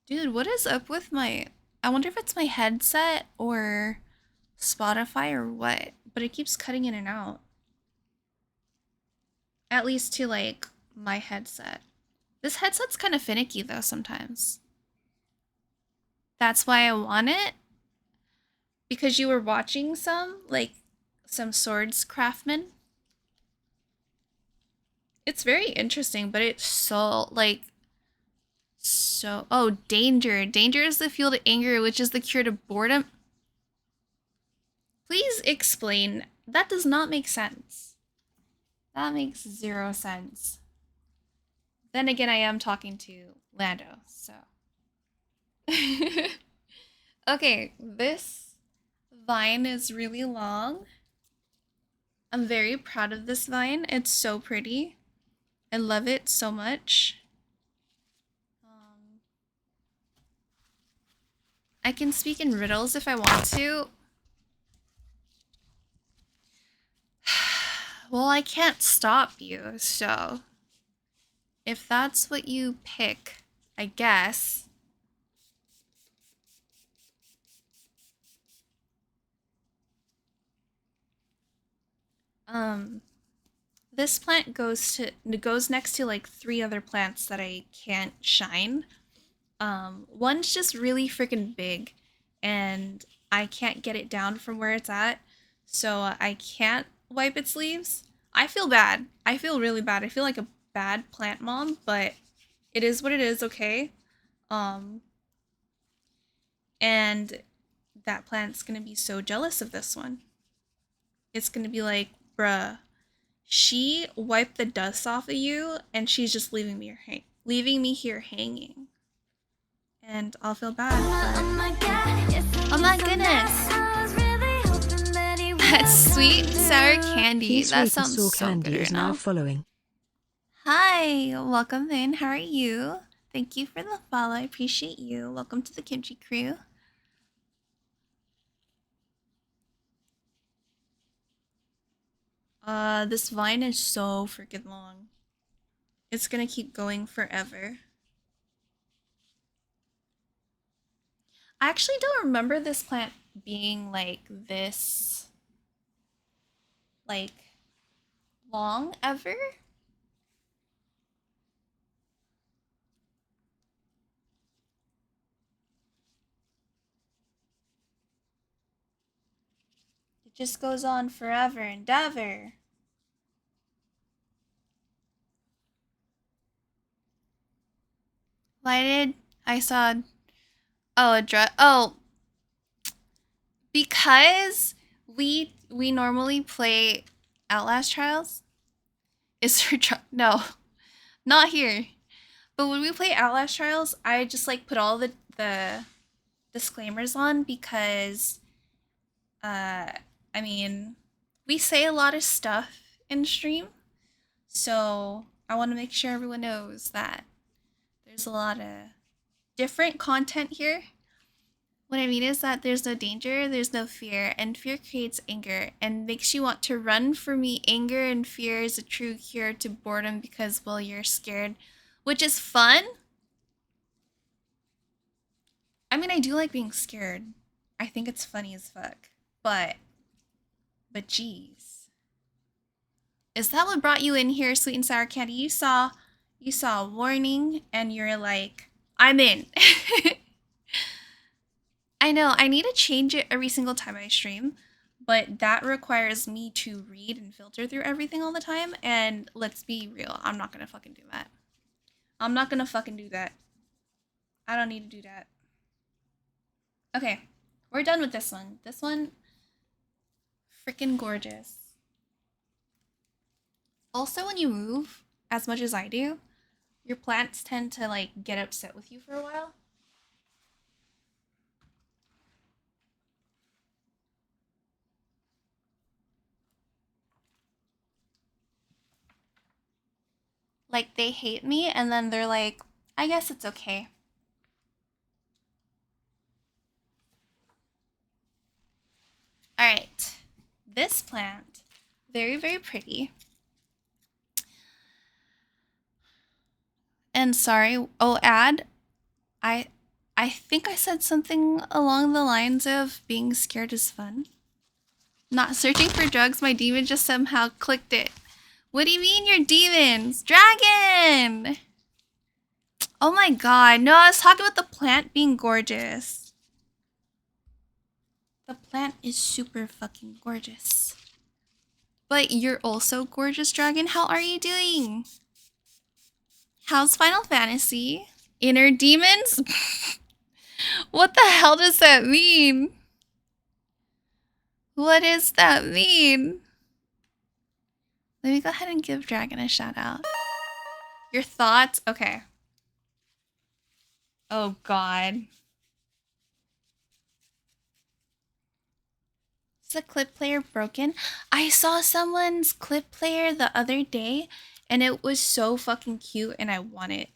S1: Dude, what is up with my... I wonder if it's my headset or Spotify or what, but it keeps cutting in and out. At least to, like, my headset. This headset's kind of finicky, though, sometimes. That's why I want it. Because you were watching some swords craftsmen. It's very interesting, but it's so, like... Oh, danger. Danger is the fuel to anger, which is the cure to boredom. Please explain. That does not make sense. That makes 0 sense. Then again, I am talking to Lando, so. Okay, this vine is really long. I'm very proud of this vine. It's so pretty. I love it so much. I can speak in riddles if I want to. Well, I can't stop you, so if that's what you pick, I guess. This plant goes next to like 3 other plants that I can't shine. One's just really freaking big and I can't get it down from where it's at, so I can't wipe its leaves. I feel bad. I feel really bad. I feel like a bad plant mom, but It is what it is, okay? And that plant's gonna be so jealous of this one. It's gonna be like, bruh, she wiped the dust off of you and she's just leaving me here hanging. And I'll feel bad. Oh my goodness. That's sweet and sour candy.
S11: He's
S1: That
S11: Sweet and
S1: sounds
S11: Sour
S1: so
S11: Candy
S1: good
S11: is
S1: right
S11: now
S1: now.
S11: following.
S1: Hi, welcome in. How are you? Thank you for the follow. I appreciate you. Welcome to the Kimchi Crew. This vine is so freaking long. It's gonna keep going forever. I actually don't remember this plant being like this, like, long ever. It just goes on forever and ever. Why did I saw? Oh, because we normally play Outlast Trials. Is there no, not here. But when we play Outlast Trials, I just like put all the disclaimers on because I mean, we say a lot of stuff in stream. So, I want to make sure everyone knows that there's a lot of different content here. What I mean is that there's no danger, there's no fear, and fear creates anger and makes you want to run. For me, anger and fear is a true cure to boredom because, well, you're scared, which is fun. I mean, I do like being scared. I think it's funny as fuck. But geez. Is that what brought you in here, Sweet and Sour Candy? You saw a warning and you're like, I'm in. I know, I need to change it every single time I stream, but that requires me to read and filter through everything all the time, and let's be real, I'm not gonna fucking do that. I'm not gonna fucking do that. I don't need to do that. Okay, we're done with this one. This one, freaking gorgeous. Also, when you move as much as I do, your plants tend to like get upset with you for a while. Like, they hate me and then they're like, I guess it's okay. All right, this plant, very, very pretty. And sorry, oh, I think I said something along the lines of being scared is fun. Not searching for drugs, my demon just somehow clicked it. What do you mean you're demons? Dragon! Oh my god, no, I was talking about the plant being gorgeous. The plant is super fucking gorgeous. But you're also gorgeous, Dragon. How are you doing? How's Final Fantasy? Inner demons? What the hell does that mean? What does that mean? Let me go ahead and give Dragon a shout out. Your thoughts? Okay. Oh god. Is the clip player broken? I saw someone's clip player the other day and it was so fucking cute and I want it.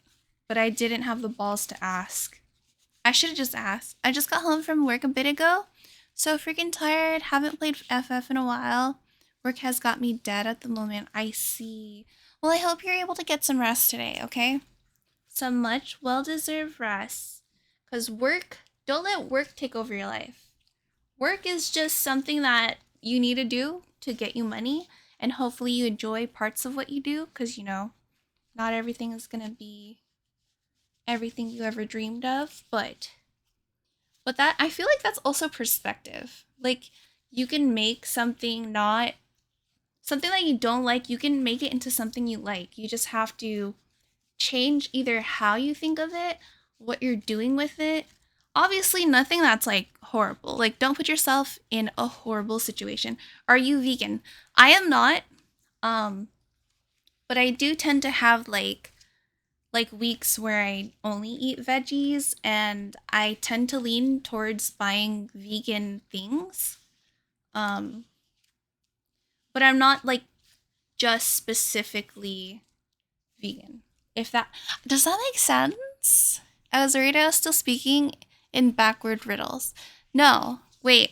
S1: But I didn't have the balls to ask. I should have just asked. I just got home from work a bit ago. So freaking tired. Haven't played FF in a while. Work has got me dead at the moment. I see. Well, I hope you're able to get some rest today, okay? Some much well-deserved rest. Because work, don't let work take over your life. Work is just something that you need to do to get you money. And hopefully you enjoy parts of what you do. Because, you know, not everything is going to be everything you ever dreamed of. But that, I feel like that's also perspective. Like, you can make something not something that you don't like, you can make it into something you like. You just have to change either how you think of it, what you're doing with it. Obviously, nothing that's like horrible. Like, don't put yourself in a horrible situation. Are you vegan? I am not. But I do tend to have like weeks where I only eat veggies, and I tend to lean towards buying vegan things. But I'm not like just specifically vegan. If that does that make sense? I was worried I was still speaking in backward riddles. No, wait.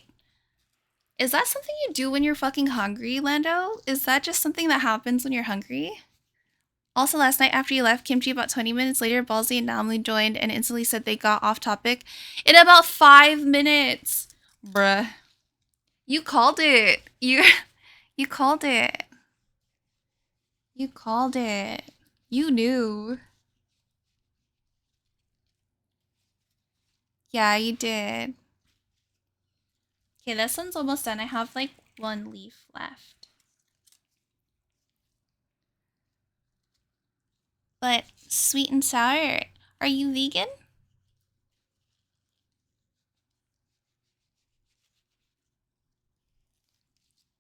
S1: Is that something you do when you're fucking hungry, Lando? Is that just something that happens when you're hungry? Also, last night after you left, Kimchi about 20 minutes later, Ballsy and Namli joined and instantly said they got off topic in about 5 minutes. Bruh. You called it. You called it. You called it. You knew. Yeah, you did. Okay, this one's almost done. I have like 1 leaf left. But sweet and sour, are you vegan?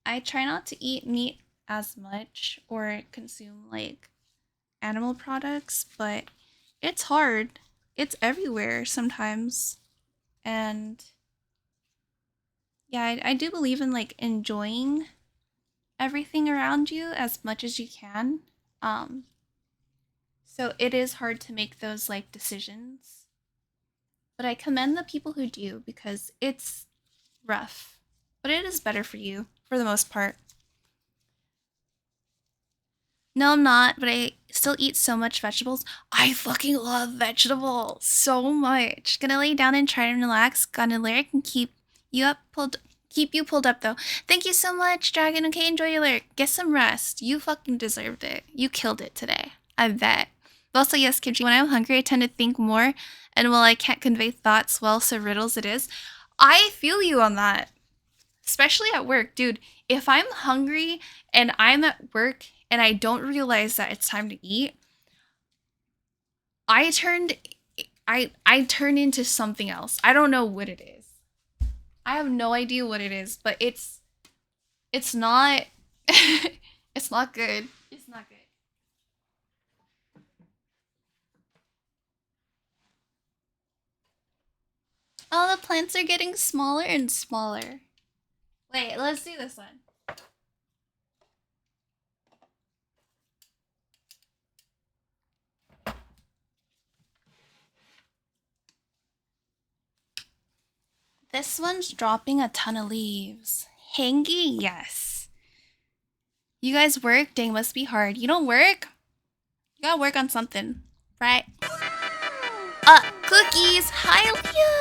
S1: I try not to eat meat as much or consume like animal products, but it's hard. It's everywhere sometimes. And yeah, I do believe in like enjoying everything around you as much as you can. So it is hard to make those like decisions. But I commend the people who do because it's rough. But it is better for you for the most part. No, I'm not, but I still eat so much vegetables. I fucking love vegetables so much. Gonna lay down and try and relax. Gonna lyric and keep you pulled up though. Thank you so much, Dragon. Okay, enjoy your lyric. Get some rest. You fucking deserved it. You killed it today. I bet. But also, yes, Kimchi, when I'm hungry, I tend to think more. And while I can't convey thoughts well, so riddles it is. I feel you on that. Especially at work, dude. If I'm hungry and I'm at work and I don't realize that it's time to eat, I turn into something else. I don't know what it is. I have no idea what it is, but it's not it's not good. It's not good. Oh, the plants are getting smaller and smaller. Wait, let's do this one. This one's dropping a ton of leaves. Hangy? Yes. You guys work? Dang, must be hard. You don't work? You gotta work on something, right? Cookies! Hi, Leo!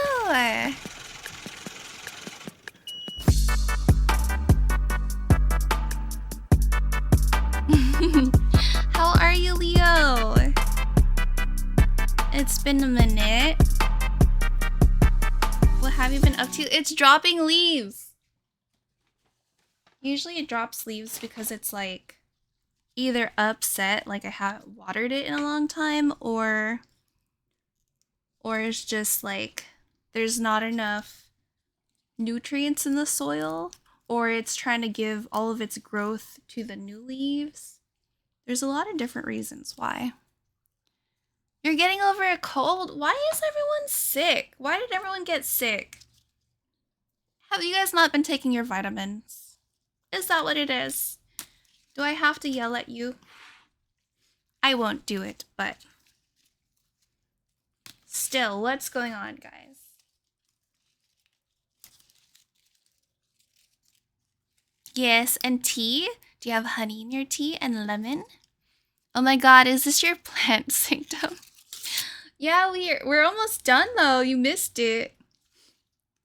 S1: How are you, Leo? It's been a minute. What have you been up to? It's dropping leaves. Usually it drops leaves because it's like either upset, like I haven't watered it in a long time, or it's just like there's not enough nutrients in the soil, or it's trying to give all of its growth to the new leaves. There's a lot of different reasons why. You're getting over a cold? Why is everyone sick? Why did everyone get sick? Have you guys not been taking your vitamins? Is that what it is? Do I have to yell at you? I won't do it, but still, what's going on, guys? Yes, and tea? Do you have honey in your tea and lemon? Oh my god, is this your plant sanctum? Yeah, we're almost done though. You missed it.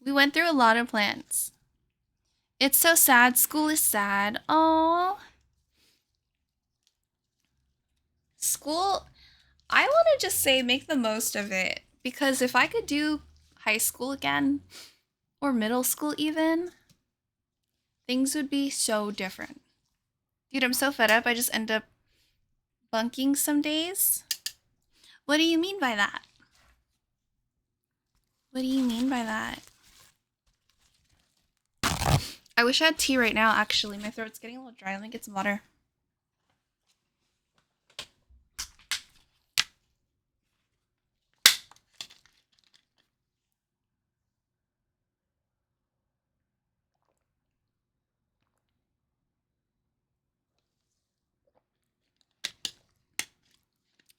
S1: We went through a lot of plants. It's so sad. School is sad. Oh. School, I want to just say make the most of it. Because if I could do high school again, or middle school even, things would be so different. Dude, I'm so fed up. I just end up bunking some days. What do you mean by that? What do you mean by that? I wish I had tea right now, actually. My throat's getting a little dry. Let me get some water.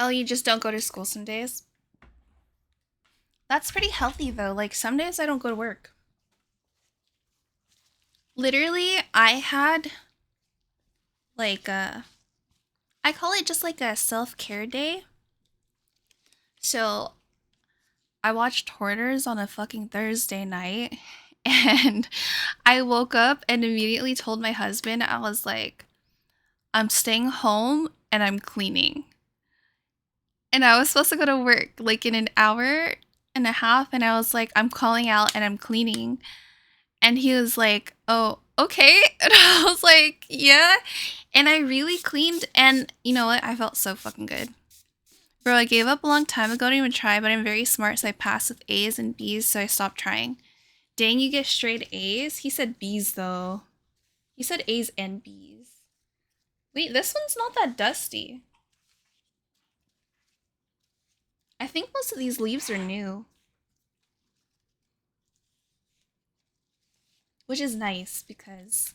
S1: Oh, you just don't go to school some days? That's pretty healthy, though. Like, some days I don't go to work. Literally, I had, like, I call it just like a self-care day. So, I watched Hoarders on a fucking Thursday night, and I woke up and immediately told my husband, I was like, I'm staying home and I'm cleaning. And I was supposed to go to work like in an hour and a half, and I was like, I'm calling out and I'm cleaning. And he was like, oh, okay. And I was like, yeah. And I really cleaned, and you know what? I felt so fucking good. Bro, I gave up a long time ago, didn't even try, but I'm very smart, so I passed with A's and B's, so I stopped trying. Dang, you get straight A's? He said B's, though. He said A's and B's. Wait, this one's not that dusty. I think most of these leaves are new. Which is nice, because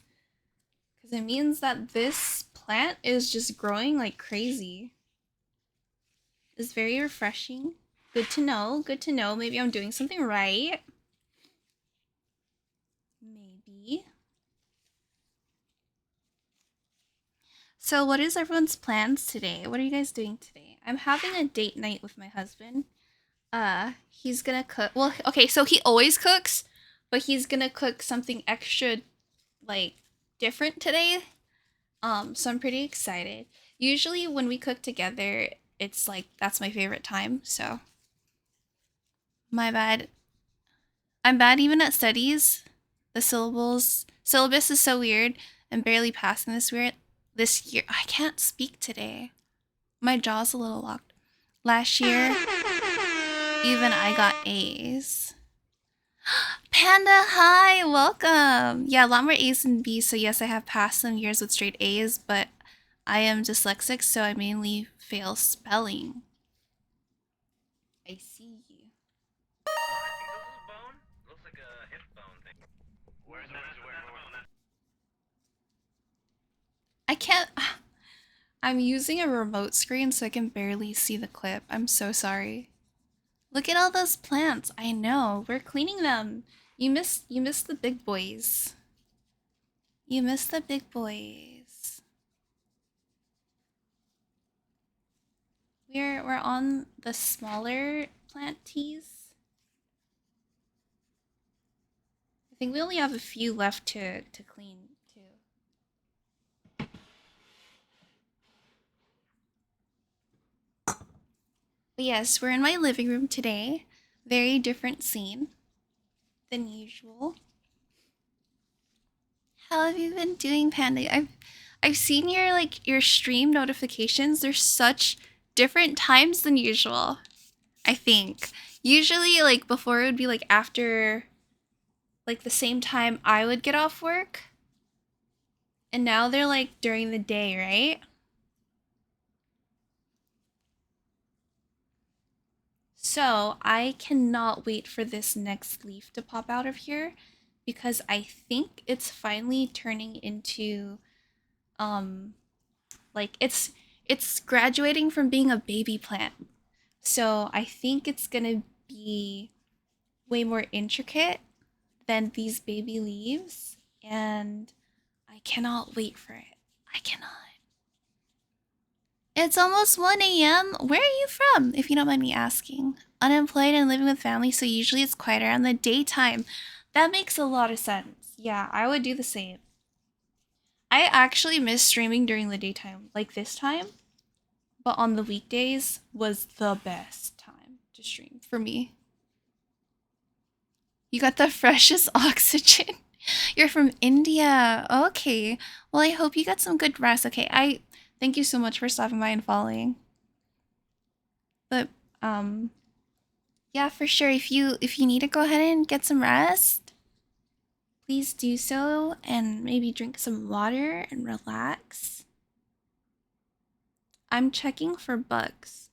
S1: it means that this plant is just growing like crazy. It's very refreshing. Good to know. Good to know. Maybe I'm doing something right. Maybe. So what is everyone's plans today? What are you guys doing today? I'm having a date night with my husband. He's gonna cook. Well, okay, so he always cooks, but he's gonna cook something extra, like, different today. So I'm pretty excited. Usually when we cook together, it's like, that's my favorite time, so. My bad. I'm bad even at studies. The syllabus is so weird. I'm barely passing this year. I can't speak today. My jaw's a little locked. Last year, even I got A's. Panda, hi, welcome. Yeah, a lot more A's and B's, so yes, I have passed some years with straight A's, but I am dyslexic, so I mainly fail spelling. I see. I can't. I'm using a remote screen, so I can barely see the clip. I'm so sorry. Look at all those plants. I know. We're cleaning them. You missed the big boys. You missed the big boys. We're on the smaller plant teas. I think we only have a few left to clean too. But yes, we're in my living room today. Very different scene than usual. How have you been doing, Panda? I've seen your stream notifications. They're such different times than usual. I think. Usually, like, before it would be like after, like, the same time I would get off work. And now they're like during the day, right? So I cannot wait for this next leaf to pop out of here, because I think it's finally turning into, like, it's graduating from being a baby plant. So I think it's gonna be way more intricate than these baby leaves, and I cannot wait for it. I cannot. It's almost 1 a.m. Where are you from, if you don't mind me asking? Unemployed and living with family, so usually it's quieter in the daytime. That makes a lot of sense. Yeah, I would do the same. I actually miss streaming during the daytime, like this time, but on the weekdays was the best time to stream for me. You got the freshest oxygen. You're from India. Okay. Well, I hope you got some good rest. Okay, thank you so much for stopping by and following. But Yeah, for sure. If you need to go ahead and get some rest, please do so, and maybe drink some water and relax. I'm checking for bugs.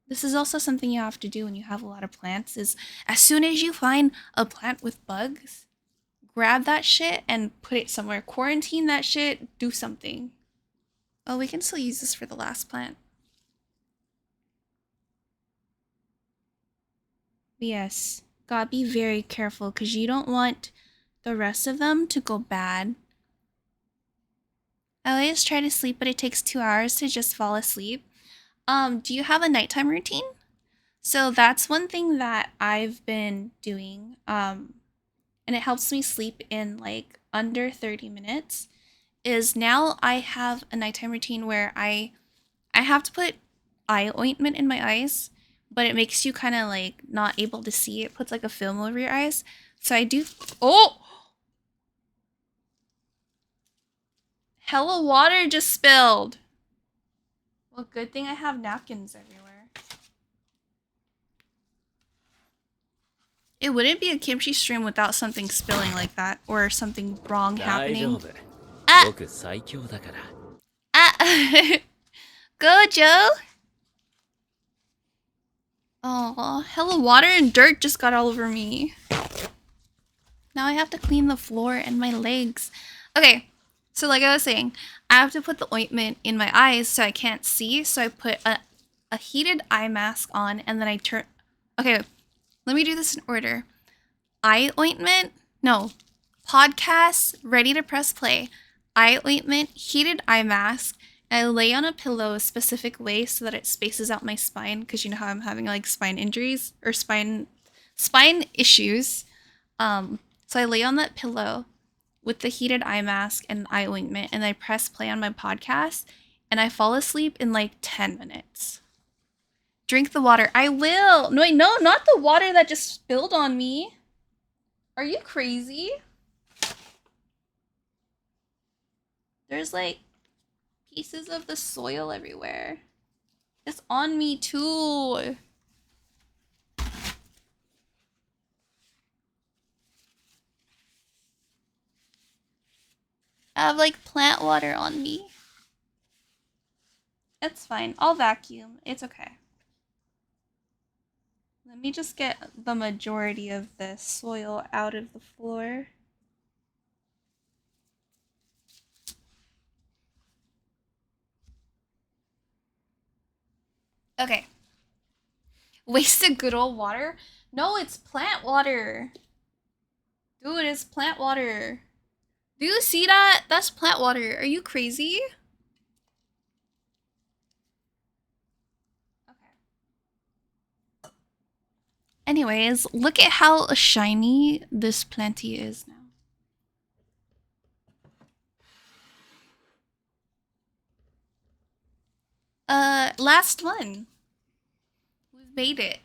S1: This is also something you have to do when you have a lot of plants, is as soon as you find a plant with bugs, grab that shit and put it somewhere. Quarantine that shit, do something. Oh, we can still use this for the last plant. But yes, gotta be very careful because you don't want the rest of them to go bad. I always try to sleep, but it takes 2 hours to just fall asleep. Do you have a nighttime routine? So that's one thing that I've been doing. And it helps me sleep in like under 30 minutes. Is now I have a nighttime routine where I have to put eye ointment in my eyes, but it makes you kind of like not able to see. It puts like a film over your eyes. So I do. Oh! Hella water just spilled. Well, good thing I have napkins everywhere. It wouldn't be a kimchi stream without something spilling like that or something wrong happening. Ah! Ah! Go, Joe! Oh, hella water and dirt just got all over me. Now I have to clean the floor and my legs. Okay, so like I was saying, I have to put the ointment in my eyes so I can't see. So I put a heated eye mask on and then I turn... Okay, let me do this in order. Eye ointment? No. Podcast, ready to press play. Eye ointment, heated eye mask. And I lay on a pillow a specific way so that it spaces out my spine, because you know how I'm having like spine injuries or spine issues. So I lay on that pillow with the heated eye mask and eye ointment, and I press play on my podcast, and I fall asleep in like 10 minutes. Drink the water. I will. No, wait, no, not the water that just spilled on me. Are you crazy? There's like pieces of the soil everywhere. It's on me too. I have like plant water on me. It's fine. I'll vacuum. It's okay. Let me just get the majority of the soil out of the floor. Okay. Wasted good old water? No, it's plant water. Dude, it's plant water. Do you see that? That's plant water. Are you crazy? Okay. Anyways, look at how shiny this planty is now. Last one. We've made it.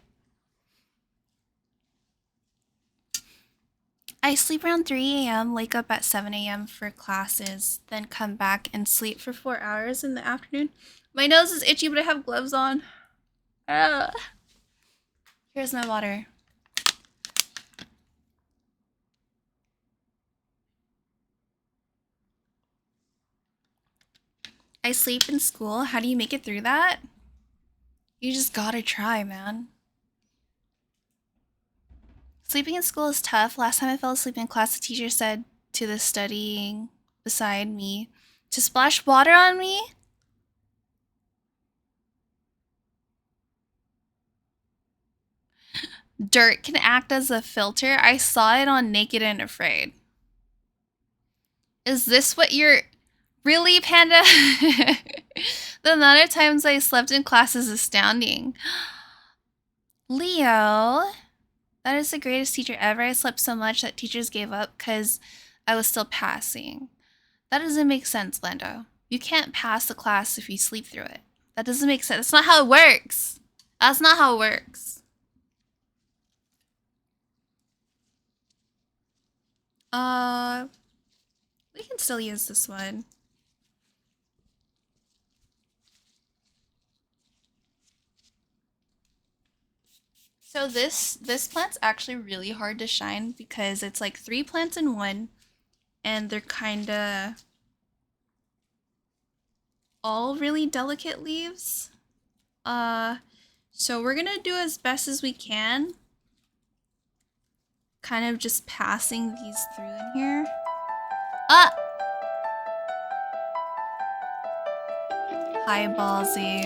S1: I sleep around 3 a.m., wake up at 7 a.m. for classes, then come back and sleep for 4 hours in the afternoon. My nose is itchy, but I have gloves on. Here's my water. I sleep in school. How do you make it through that? You just gotta try, man. Sleeping in school is tough. Last time I fell asleep in class, the teacher said to the studying beside me to splash water on me. Dirt can act as a filter. I saw it on Naked and Afraid. Is this what you're... Really, Panda? The amount of times I slept in class is astounding. Leo, that is the greatest teacher ever. I slept so much that teachers gave up because I was still passing. That doesn't make sense, Lando. You can't pass the class if you sleep through it. That doesn't make sense. That's not how it works. That's not how it works. We can still use this one. So this plant's actually really hard to shine because it's like 3 plants in one, and they're kinda all really delicate leaves. So we're gonna do as best as we can. Kind of just passing these through in here. Ah! Hi, Ballsy.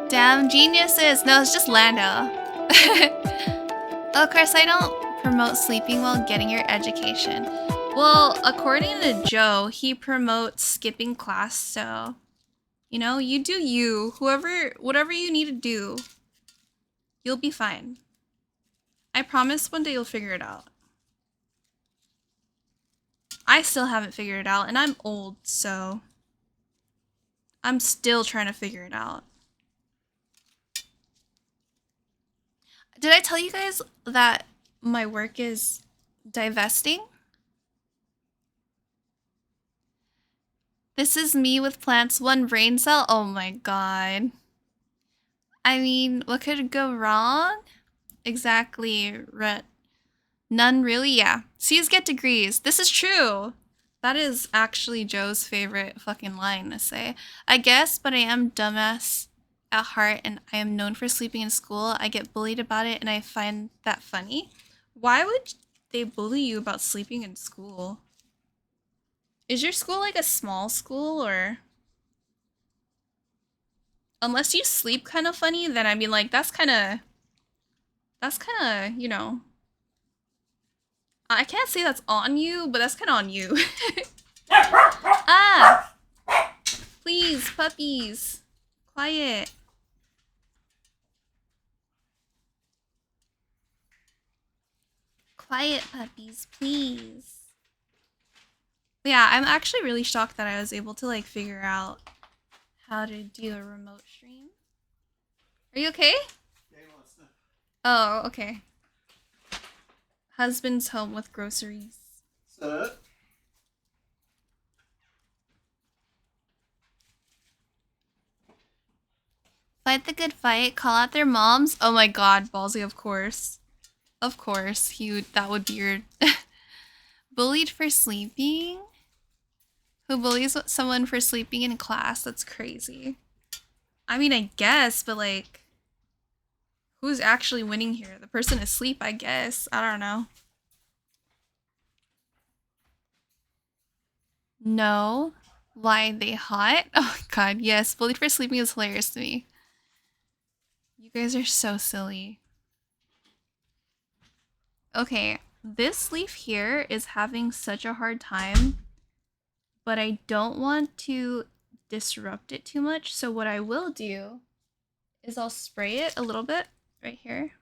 S1: Damn geniuses! No, it's just Lando. Of course, I don't promote sleeping while getting your education. Well, according to Joe, he promotes skipping class, so... You know, you do you. Whatever you need to do, you'll be fine. I promise one day you'll figure it out. I still haven't figured it out, and I'm old, so... I'm still trying to figure it out. Did I tell you guys that my work is divesting? This is me with plants, 1 brain cell? Oh my god. I mean, what could go wrong? Exactly. None really? Yeah. C's get degrees. This is true. That is actually Joe's favorite fucking line to say. I guess, but I am dumbass at heart and I am known for sleeping in school. I get bullied about it and I find that funny. Why would they bully you about sleeping in school? Is your school like a small school or... Unless you sleep kind of funny, then I mean like that's kind of, you know, I can't say that's on you, but that's kind of on you. Ah! Please, puppies. Quiet. Quiet, puppies, please. Yeah, I'm actually really shocked that I was able to like figure out how to do a remote stream. Are you okay? Oh, okay. Husband's home with groceries. Fight the good fight, call out their moms. Oh my god, Ballsy, of course. Of course, that would be your... Bullied for sleeping? Who bullies someone for sleeping in class? That's crazy. I mean, I guess, but like... Who's actually winning here? The person asleep, I guess. I don't know. No. Why, they hot? Oh god, yes. Bullied for sleeping is hilarious to me. You guys are so silly. Okay, this leaf here is having such a hard time, but I don't want to disrupt it too much. So what I will do is I'll spray it a little bit right here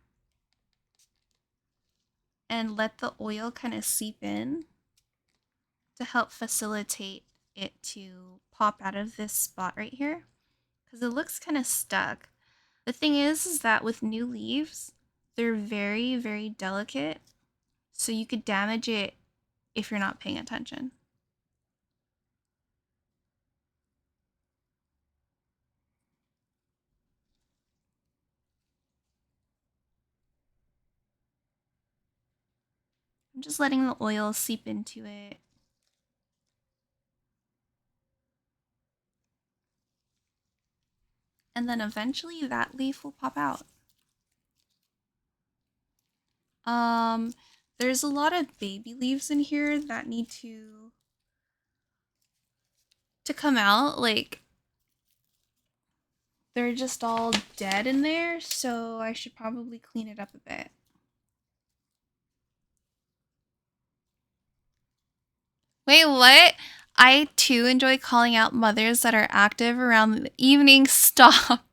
S1: and let the oil kind of seep in to help facilitate it to pop out of this spot right here because it looks kind of stuck. The thing is that with new leaves, they're very, very delicate. So you could damage it if you're not paying attention. I'm just letting the oil seep into it. And then eventually that leaf will pop out. There's a lot of baby leaves in here that need to come out. Like, they're just all dead in there, so I should probably clean it up a bit. Wait, what? I too enjoy calling out mothers that are active around the evening. Stop.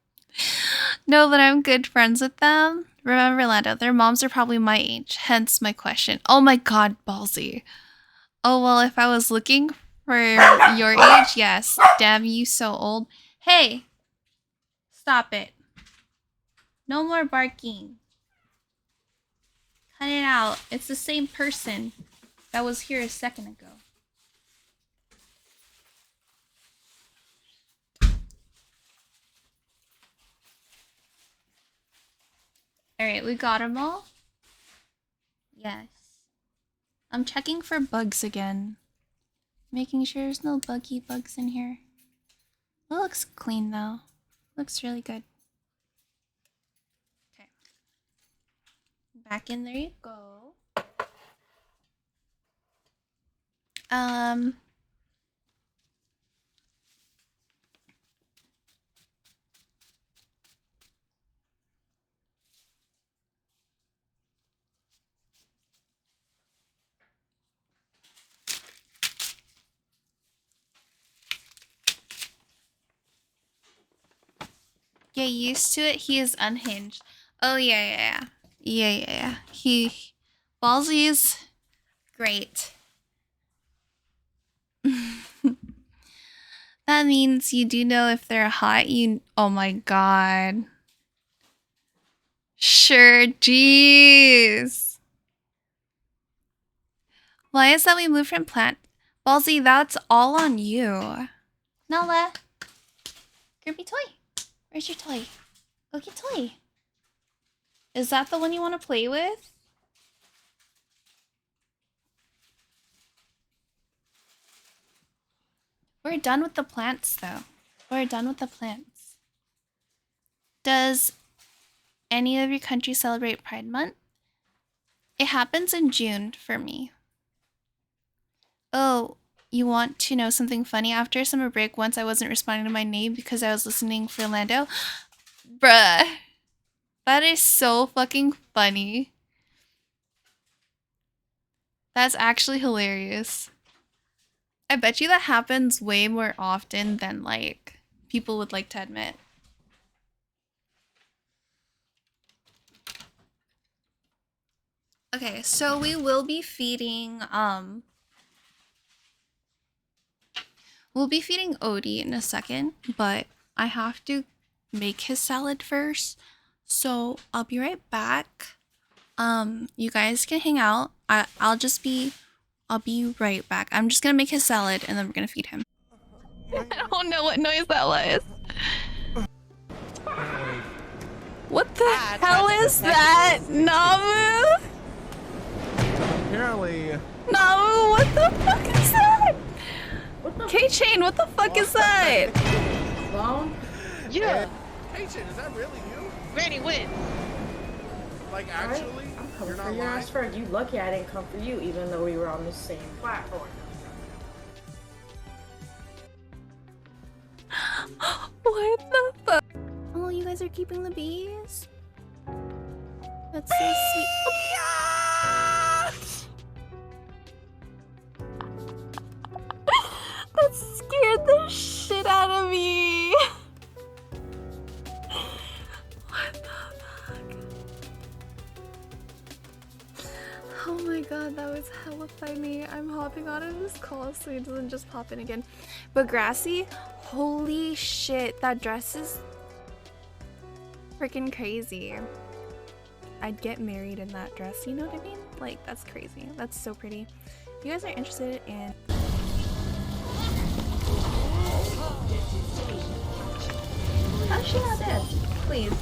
S1: Know that I'm good friends with them. Remember, Lando, their moms are probably my age, hence my question. Oh my god, Ballsy. Oh, well, if I was looking for your age, yes. Damn, you so old. Hey! Stop it. No more barking. Cut it out. It's the same person that was here a second ago. Alright, we got them all? Yes. I'm checking for bugs again. Making sure there's no buggy bugs in here. It looks clean though. Looks really good. Okay. Back in, there you go. Get used to it. He is unhinged. Oh yeah. Ballsy is great. That means you do know if they're hot. Oh my god. Sure, jeez. Why is that we moved from plant? Ballsy, that's all on you. Nala. Groupie toy. Where's your toy? Go get toy. Is that the one you want to play with? We're done with the plants, though. We're done with the plants. Does any of your countries celebrate Pride Month? It happens in June for me. Oh, you want to know something funny? After summer break, once I wasn't responding to my name because I was listening for Lando. Bruh. That is so fucking funny. That's actually hilarious. I bet you that happens way more often than, like, people would like to admit. Okay, so we will be feeding, we'll be feeding Odie in a second, but I have to make his salad first. So I'll be right back. You guys can hang out. I'll be right back. I'm just gonna make his salad and then we're gonna feed him. I don't know what noise that was. What the hell is that? Namu?
S6: Apparently.
S1: Namu, what the fuck is that? K-Chain, what the fuck is that?
S3: Clown?
S4: Yeah.
S6: K-Chain, is that really you?
S4: Granny wins.
S6: Like, actually?
S3: I'm coming
S6: You're
S3: for
S6: not
S3: your
S6: lying?
S3: ass first. You lucky I didn't come for you, even though we were on the same platform.
S1: What the fuck? Oh, you guys are keeping the bees? That's so sweet. That scared the shit out of me. What the fuck? Oh my god, that was hella funny. I'm hopping out of this call so he doesn't just pop in again. But Grassy, holy shit, that dress is freaking crazy. I'd get married in that dress, you know what I mean? Like, that's crazy. That's so pretty. If you guys are interested in... How's she not dead? Please.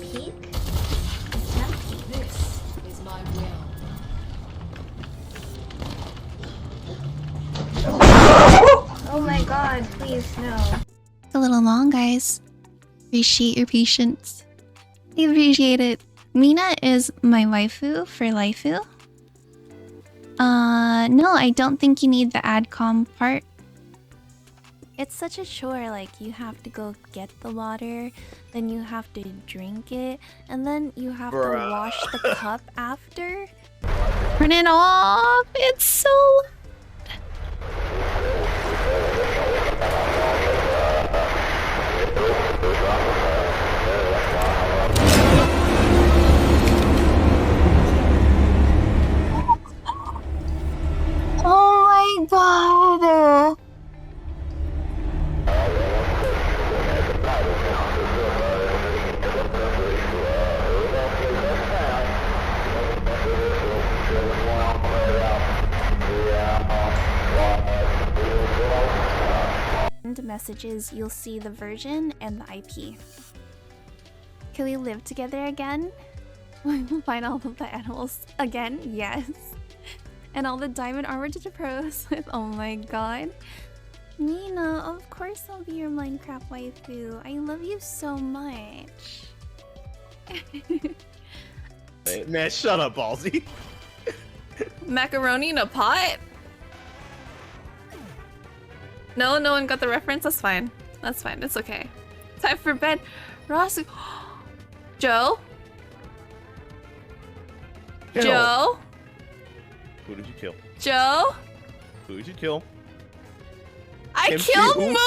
S1: Peek? It's not peek.
S8: This is my will.
S1: Oh my god, please, no. It's a little long, guys. Appreciate your patience. I appreciate it. Mina is my waifu for Laifu. No, I don't think you need the adcom part. It's such a chore, like, you have to go get the water, then you have to drink it, and then you have to wash the cup after. Turn it off! It's so loud. Oh my god! messages, you'll see the version and the IP. Can we live together again? We'll find all of the animals again? Yes. And all the diamond armor to the pros with. Oh my god. Nina, of course I'll be your Minecraft waifu. I love you so much.
S4: Hey, man, shut up, Ballsy.
S1: Macaroni in a pot? No, no one got the reference. That's fine. That's fine. It's okay. Time for bed. Ross. Joe?
S4: Kill.
S1: Joe?
S4: Who did you kill?
S1: Joe?
S4: Who did you kill?
S1: I
S4: Kimchi,
S1: killed
S4: who?
S1: Moogle!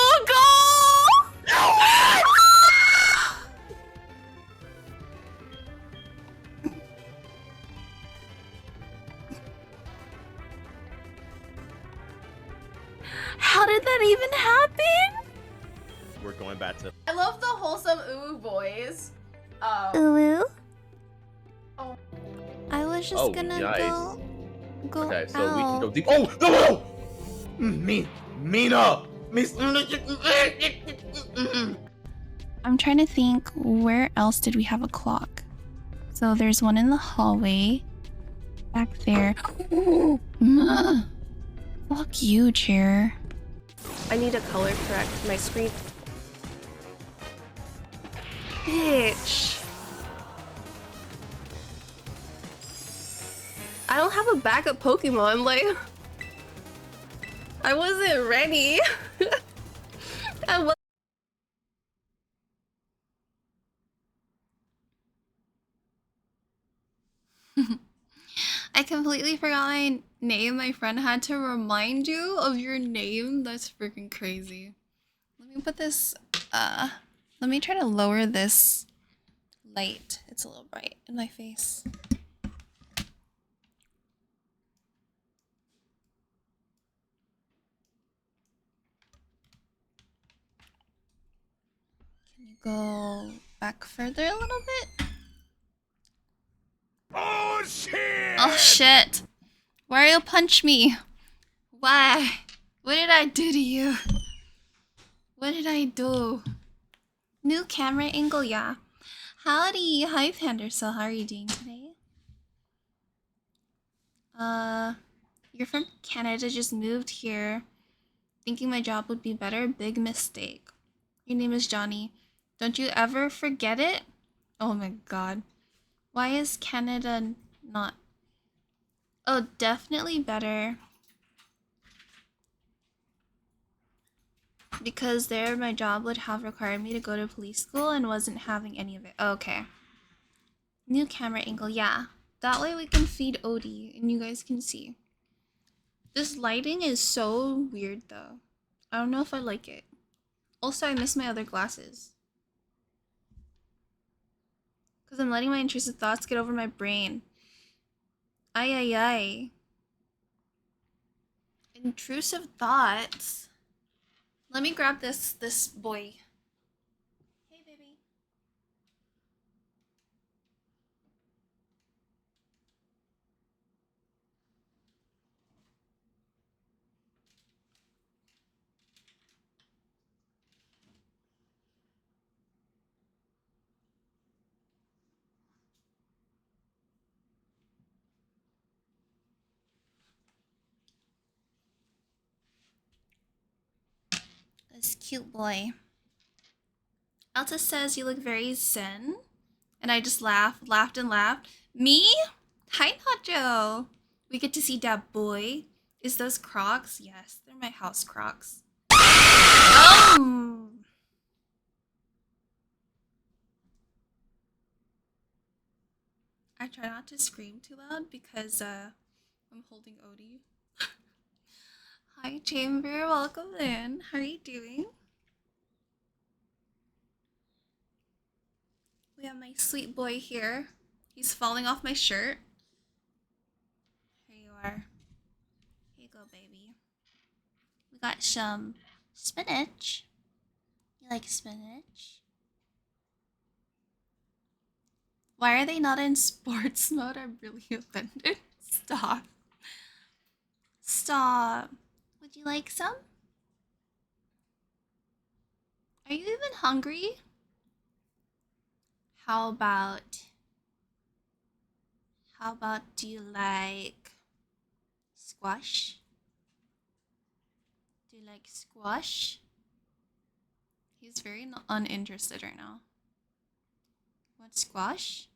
S1: How did that even happen?
S4: We're going back to.
S9: I love the wholesome ooh boys.
S1: Ooh.
S9: Oh.
S1: I was just
S4: Oh,
S1: gonna
S4: nice.
S1: go
S4: Okay, so
S1: out.
S4: we can go deep. Oh, no! Mina!
S1: I'm trying to think, where else did we have a clock? So there's one in the hallway. Back there. Fuck you, chair.
S3: I need to color correct my screen.
S1: Bitch. I don't have a backup Pokemon, like... I wasn't ready. I was I completely forgot my name. My friend had to remind you of your name. That's freaking crazy. Let me put this, let me try to lower this light. It's a little bright in my face. Can you go back further a little bit?
S6: Oh shit!
S1: Oh shit! Wario punched me! Why? What did I do to you? What did I do? New camera angle, yeah. Howdy, hi Pandercell, how are you doing today? You're from Canada, just moved here. Thinking my job would be better, big mistake. Your name is Johnny. Don't you ever forget it? Oh my god. Why is Canada not... Oh, definitely better. Because there my job would have required me to go to police school and wasn't having any of it. Okay. New camera angle, yeah. That way we can feed Odie and you guys can see. This lighting is so weird though. I don't know if I like it. Also, I miss my other glasses. Because I'm letting my intrusive thoughts get over my brain. Ay ay ay. Intrusive thoughts? Let me grab this boy. Hey baby. This cute boy. Alta says you look very zen. And I just laughed and laughed. Me? Hi Nacho. We get to see that boy. Is those Crocs? Yes, they're my house Crocs. Oh! I try not to scream too loud because I'm holding Odie. Hi Chamber, welcome in. How are you doing? We have my sweet boy here. He's falling off my shirt. Here you are. Here you go, baby. We got some spinach. You like spinach? Why are they not in sports mode? I'm really offended. Stop. Stop. Would you like some? Are you even hungry? How about do you like squash? Do you like squash? He's very uninterested right now. What, squash?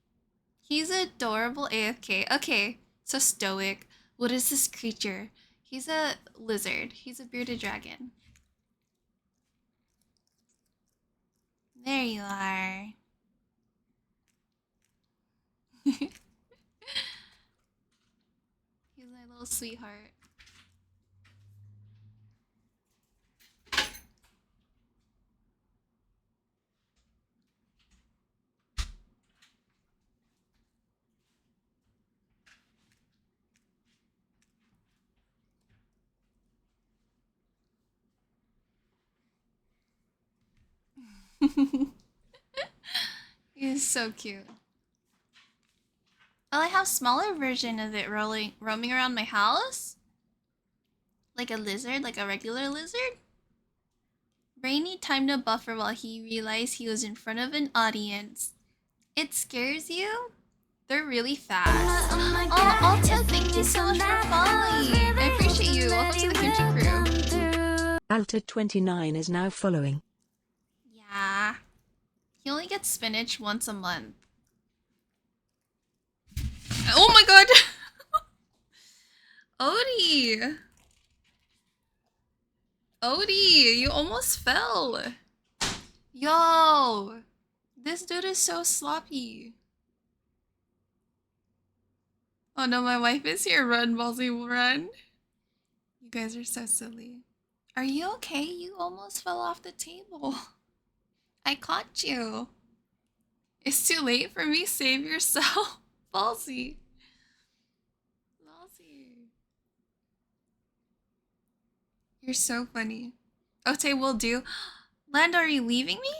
S1: He's adorable AFK. Okay, so stoic. What is this creature? He's a lizard. He's a bearded dragon. There you are. He's my little sweetheart. He's so cute. Oh, I have smaller version of it roaming around my house. Like a lizard, like a regular lizard. Brainy timed a buffer while he realized he was in front of an audience. It scares you? They're really fast. Oh, Alta, thank you so much for following. I appreciate you. Welcome to the Kimchi crew.
S11: Alta29 is now following.
S1: Yeah. He only gets spinach once a month. Oh my god! Odie! Odie, you almost fell. Yo! This dude is so sloppy. Oh no, my wife is here. Run, Ballsy, run. You guys are so silly. Are you okay? You almost fell off the table. I caught you. It's too late for me. Save yourself. Ballsy. Ballsy. You're so funny. Ote will do. Lando, are you leaving me?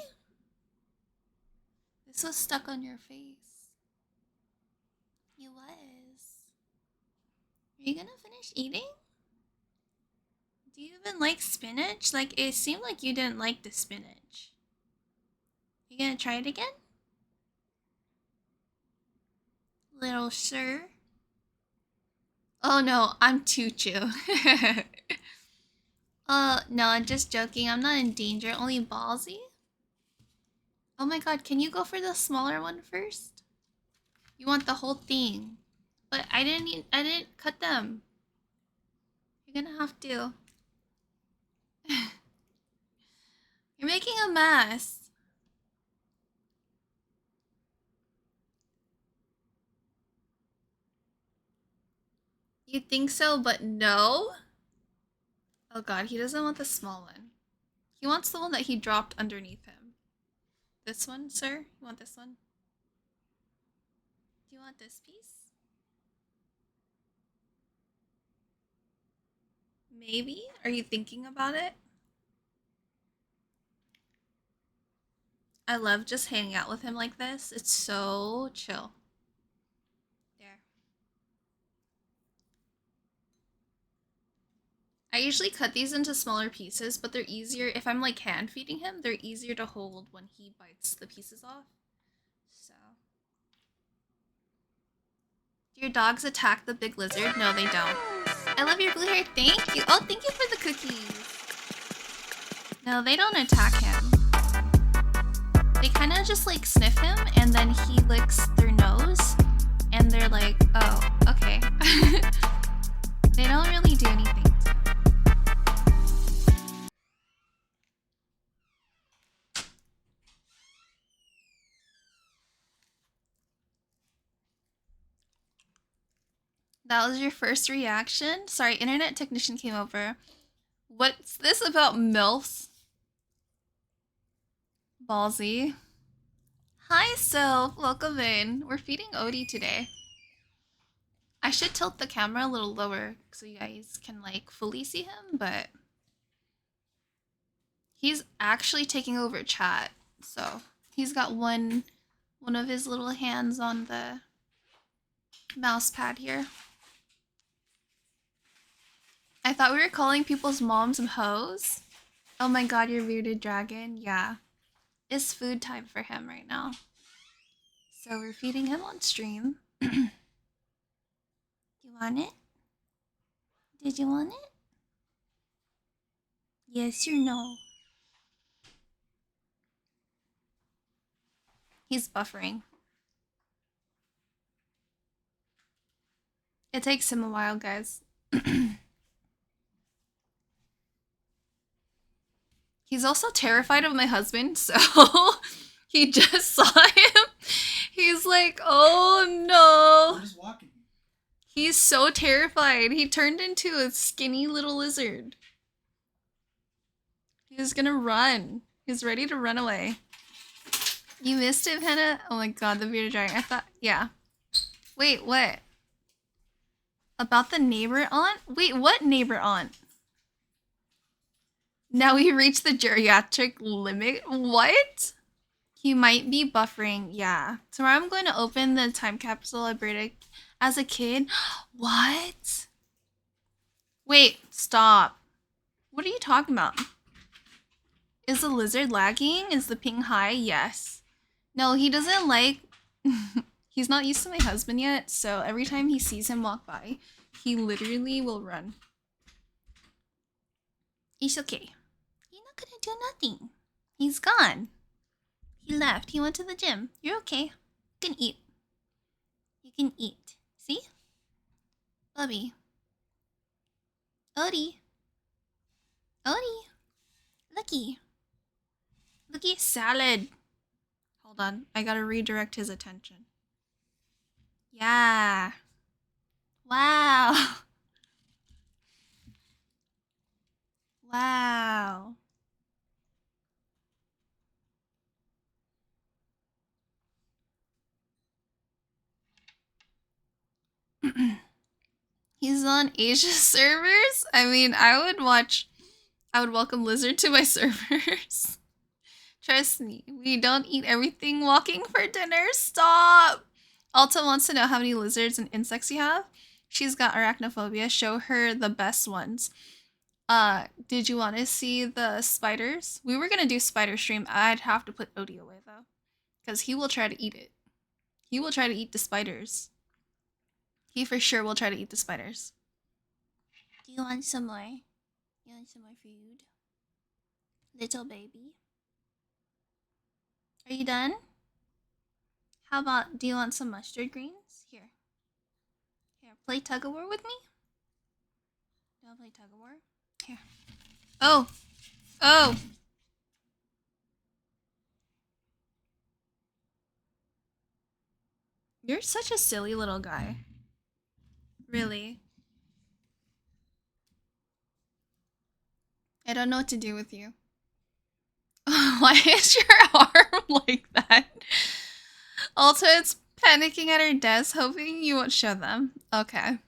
S1: This was stuck on your face. You was. Are you gonna finish eating? Do you even like spinach? Like, it seemed like you didn't like the spinach. You gonna try it again? Little sir? Oh no, I'm too chill. No, I'm just joking. I'm not in danger. Only ballsy? Oh my god, can you go for the smaller one first? You want the whole thing. But I didn't cut them. You're gonna have to. You're making a mess. You think so, but no? Oh god, he doesn't want the small one. He wants the one that he dropped underneath him. This one, sir? You want this one? Do you want this piece? Maybe? Are you thinking about it? I love just hanging out with him like this. It's so chill. There. I usually cut these into smaller pieces, but they're easier, if I'm like hand feeding him, they're easier to hold when he bites the pieces off. So. Do your dogs attack the big lizard? No, they don't. I love your blue hair. Thank you. Oh, thank you for the cookies. No, they don't attack him. They kind of just like sniff him and then he licks their nose and they're like, oh, okay. They don't really do anything. That was your first reaction? Sorry, internet technician came over. What's this about MILFs? Ballsy. Hi, Sylph. Welcome in. We're feeding Odie today. I should tilt the camera a little lower so you guys can like fully see him, but he's actually taking over chat. So he's got one of his little hands on the mouse pad here. I thought we were calling people's moms hoes. Oh my god, you're bearded dragon. Yeah. It's food time for him right now. So we're feeding him on stream. You want it? Did you want it? Yes or no? He's buffering. It takes him a while, guys. He's also terrified of my husband, so he just saw him. He's like, oh no.
S4: We're just walking.
S1: He's so terrified. He turned into a skinny little lizard. He's gonna run. He's ready to run away. You missed it, Hannah? Oh my god, the bearded dragon. I thought, yeah. Wait, what? About the neighbor aunt? Wait, what neighbor aunt? Now we reached the geriatric limit? What? He might be buffering, yeah. Tomorrow I'm going to open the time capsule I bred as a kid. What? Wait, stop. What are you talking about? Is the lizard lagging? Is the ping high? Yes. No, he doesn't like... He's not used to my husband yet, so every time he sees him walk by, he literally will run. It's okay. He's not gonna do nothing. He's gone. He left. He went to the gym. You're okay. You can eat. You can eat. See? Bubby. Odie. Odie. Looky. Looky, salad. Hold on. I gotta redirect his attention. Yeah. Wow. Wow. He's on Asia servers? I mean, I would welcome Lizard to my servers. Trust me, we don't eat everything walking for dinner. Stop! Alta wants to know how many lizards and insects you have. She's got arachnophobia. Show her the best ones. Did you want to see the spiders? We were gonna do spider stream. I'd have to put Odie away though, because he will try to eat it. He will try to eat the spiders. He for sure will try to eat the spiders. Do you want some more? You want some more food? Little baby? Are you done? How about, do you want some mustard greens? Here. Here, play tug-of-war with me? Do you want to play tug-of-war? Here. Oh! Oh! You're such a silly little guy. Really. I don't know what to do with you. Why is your arm like that? Also, it's panicking at her desk, hoping you won't show them. Okay.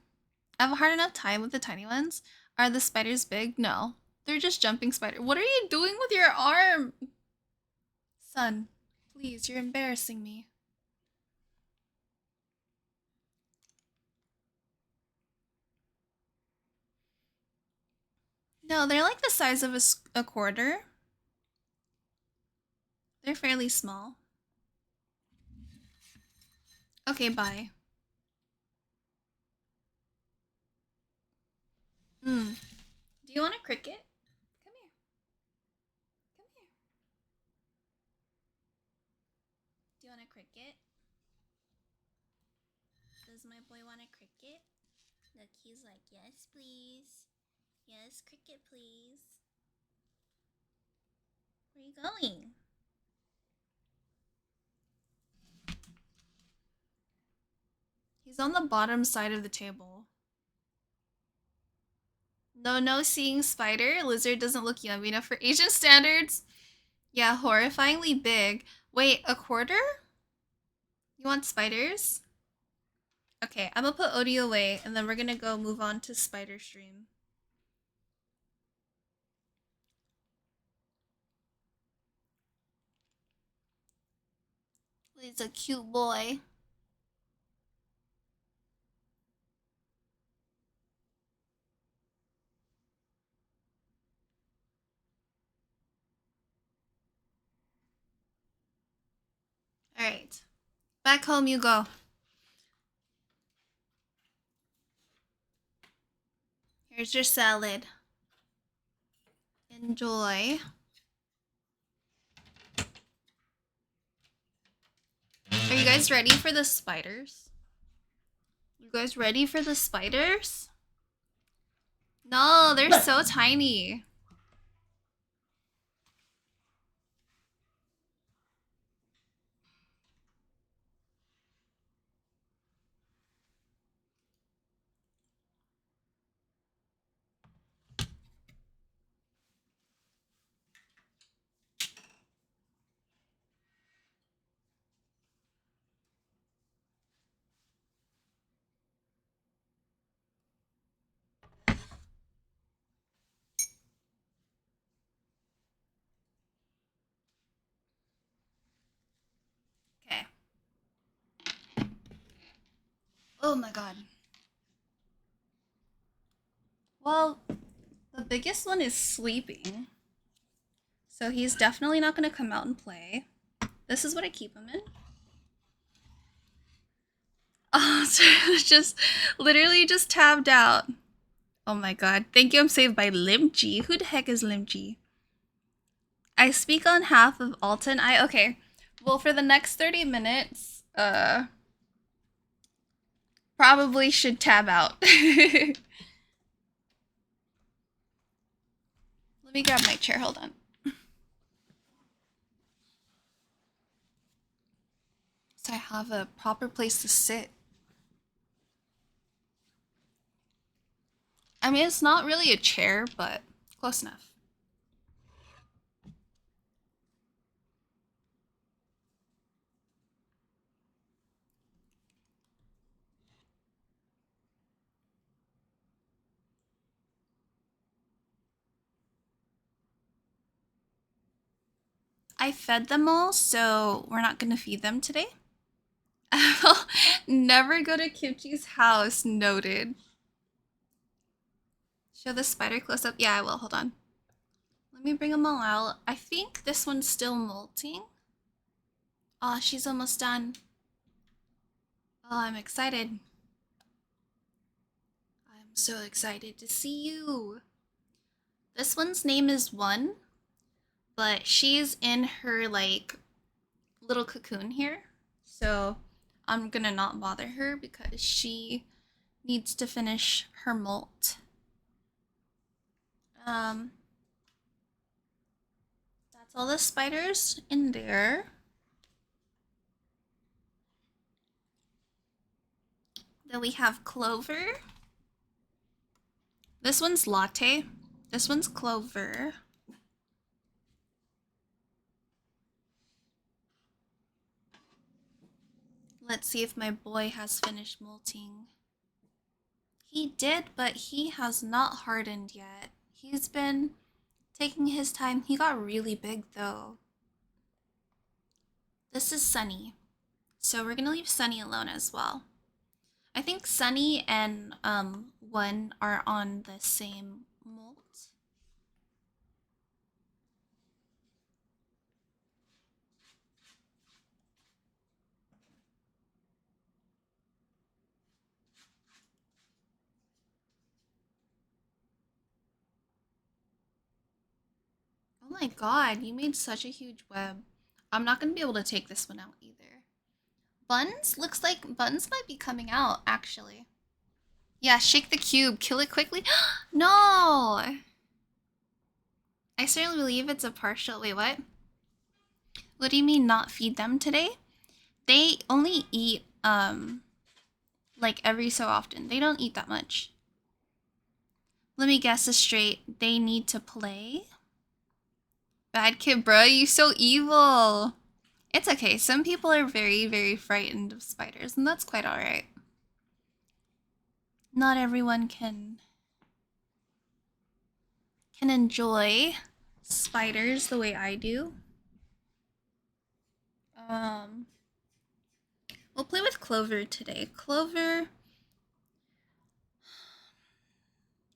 S1: I have a hard enough time with the tiny ones. Are the spiders big? No. They're just jumping spiders. What are you doing with your arm? Son, please, you're embarrassing me. No, they're like the size of a quarter. They're fairly small. Okay, bye. Do you want a cricket? Come here. Come here. Do you want a cricket? Does my boy want a cricket? Look, he's like, yes, please. Yes, cricket, please. Where are you going? He's on the bottom side of the table. No seeing spider. Lizard doesn't look yummy enough for Asian standards. Yeah, horrifyingly big. Wait, a quarter? You want spiders? Okay, I'm gonna put Odie away, and then we're gonna go move on to spider stream. He's a cute boy. Back home you go. Here's your salad. Enjoy. Are you guys ready for the spiders? You guys ready for the spiders? No, they're so tiny. Okay. Oh my god. Well, the biggest one is sleeping. So he's definitely not going to come out and play. This is what I keep him in. Oh, so just literally just tabbed out. Oh my god. Thank you, I'm saved by Limchi. Who the heck is Limchi? I speak on half of Alton. Okay. Well, for the next 30 minutes, probably should tab out. Let me grab my chair, hold on. So I have a proper place to sit. I mean, it's not really a chair, but close enough. I fed them all, so we're not gonna feed them today. I'll never go to Kimchi's house, noted. Show the spider close up? Yeah, I will, hold on. Let me bring them all out. I think this one's still molting. Oh, she's almost done. Oh, I'm excited. I'm so excited to see you. This one's name is One, but she's in her, like, little cocoon here. So I'm gonna not bother her because she needs to finish her molt. That's all the spiders in there. Then we have Clover. This one's Latte. This one's Clover. Let's see if my boy has finished molting. He did, but he has not hardened yet. He's been taking his time. He got really big though. This is Sunny. So we're gonna leave Sunny alone as well. I think Sunny and One are on the same molt. Oh my god, you made such a huge web. I'm not gonna be able to take this one out either. Buns? Looks like Buns might be coming out, actually. Yeah, shake the cube. Kill it quickly. No! I certainly believe it's a partial. Wait, what? What do you mean not feed them today? They only eat, like every so often. They don't eat that much. Let me guess this straight. They need to play? Bad kid, bro. You so evil. It's okay. Some people are very, very frightened of spiders, and that's quite alright. Not everyone can enjoy spiders the way I do. We'll play with Clover today. Clover...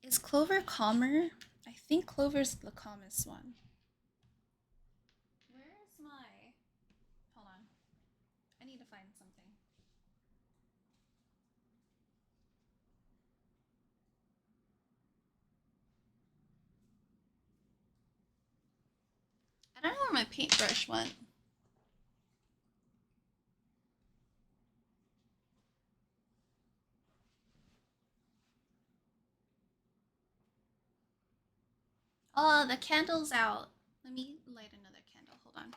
S1: Is Clover calmer? I think Clover's the calmest one. Where is my... Hold on. I need to find find something. I don't know where my paintbrush went. Oh, the candle's out. Let me light another candle. Hold on.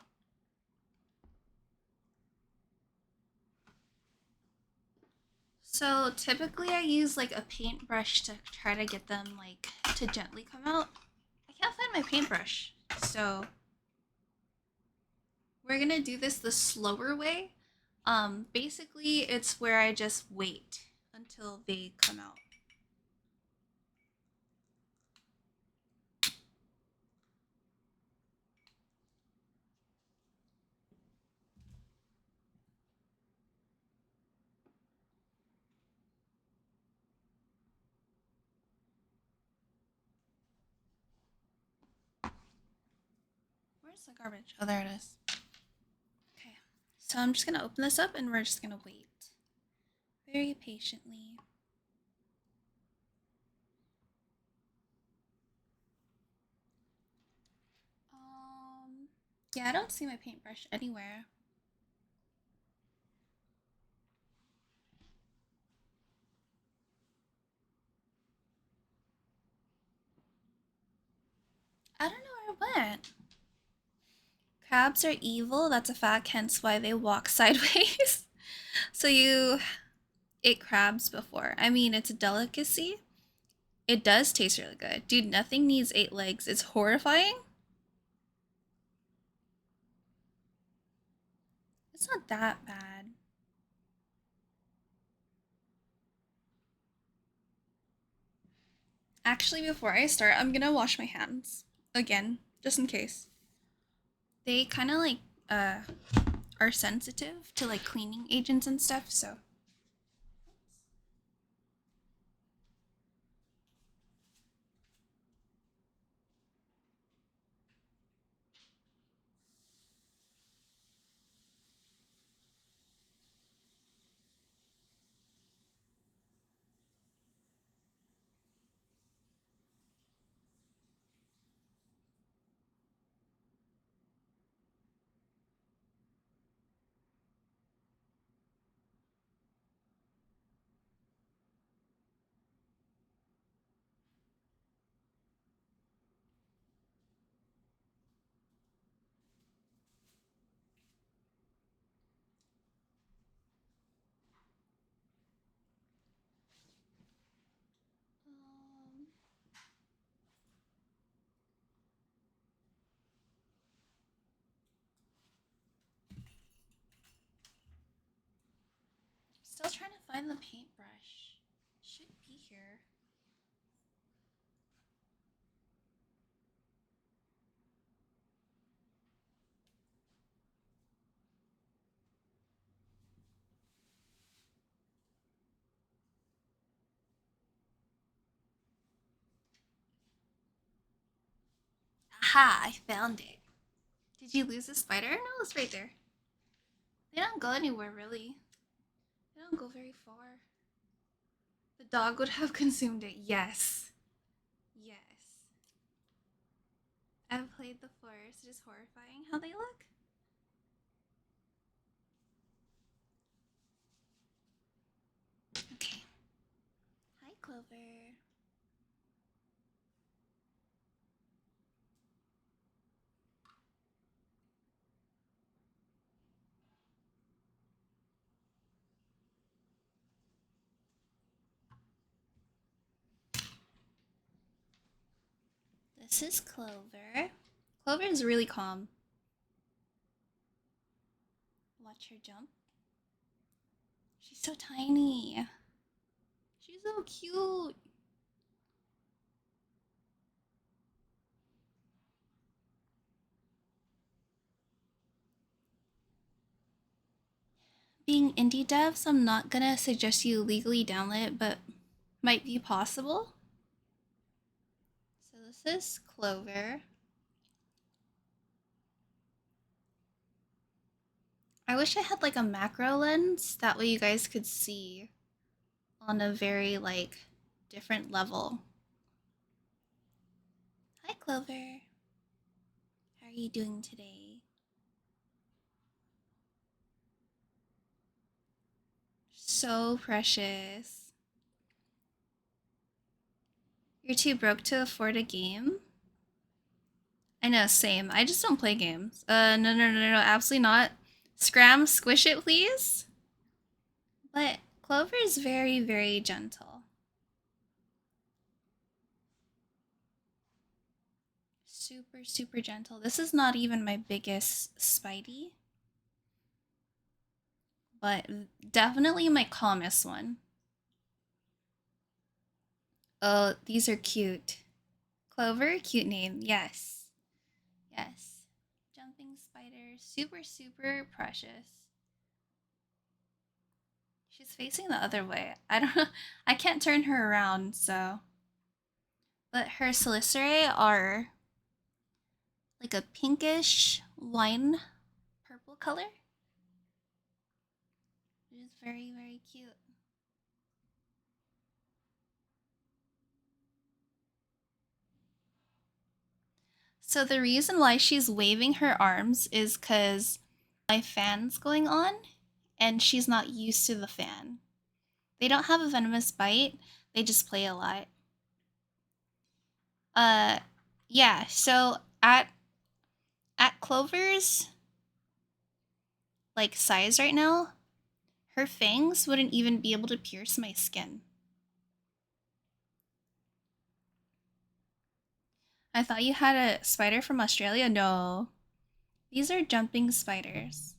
S1: So typically I use like a paintbrush to try to get them like to gently come out. I can't find my paintbrush. So we're gonna do this the slower way. Basically it's where I just wait until they come out. Where's the garbage? Oh, there it is. Okay, so I'm just gonna open this up and we're just gonna wait very patiently. Yeah, I don't see my paintbrush anywhere. I don't know where it went. Crabs are evil, that's a fact, hence why they walk sideways. So you ate crabs before. I mean, it's a delicacy. It does taste really good. Dude, nothing needs 8 legs. It's horrifying. It's not that bad. Actually, before I start, I'm gonna wash my hands. Again, just in case. They kind of like, are sensitive to like cleaning agents and stuff, so. Um, Still trying to find the paintbrush. Should be here. Aha, I found it. Did you lose the spider? No, it's right there. They don't go anywhere, really. They don't go very far. The dog would have consumed it. Yes. Yes. I've played the forest. It is horrifying how they look. Okay. Hi, Clover. This is Clover. Clover is really calm. Watch her jump. She's so tiny. She's so cute. Being indie devs, I'm not gonna suggest you legally download it, but might be possible. So this is Clover. I wish I had like a macro lens. That way you guys could see on a very like different level. Hi Clover. How are you doing today? So precious. You're too broke to afford a game? I know, same. I just don't play games. No, absolutely not. Scram, squish it, please. But Clover is very, very gentle. Super, super gentle. This is not even my biggest Spidey, but definitely my calmest one. Oh, these are cute. Clover, cute name. Yes. Yes. Jumping spider, super, super precious. She's facing the other way. I don't know. I can't turn her around, so. But her Solicerae are like a pinkish wine purple color. It is very, very cute. So the reason why she's waving her arms is because my fan's going on and she's not used to the fan. They don't have a venomous bite, they just play a lot. Yeah, so at Clover's like size right now, her fangs wouldn't even be able to pierce my skin. I thought you had a spider from Australia? No. These are jumping spiders.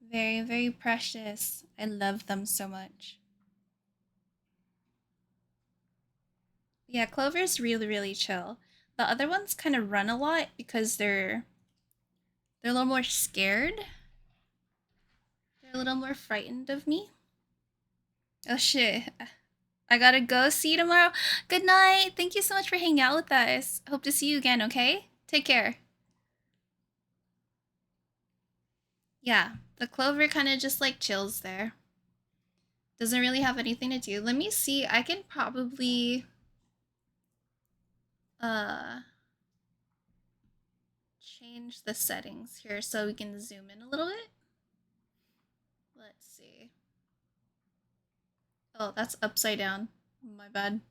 S1: Very, very precious. I love them so much. Yeah, Clover's really, really chill. The other ones kind of run a lot because they're a little more scared. They're a little more frightened of me. Oh shit. I gotta go. See you tomorrow. Good night. Thank you so much for hanging out with us. Hope to see you again, okay? Take care. Yeah, the Clover kind of just like chills there. Doesn't really have anything to do. Let me see. I can probably change the settings here so we can zoom in a little bit. Let's see. Oh, that's upside down. My bad.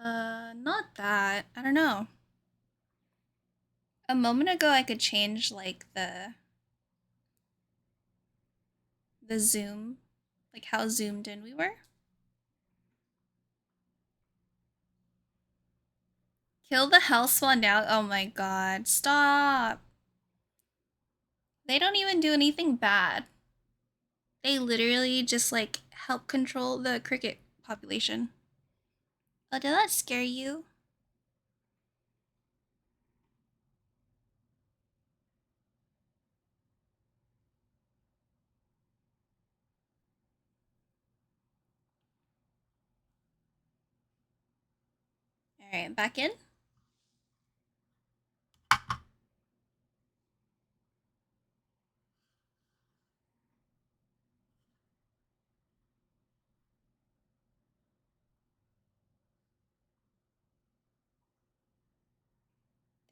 S1: Not that. I don't know. A moment ago I could change like the zoom, like how zoomed in we were. Kill the hell spawn now. Oh my god. Stop. They don't even do anything bad. They literally just like help control the cricket population. Oh, did that scare you? Alright, back in.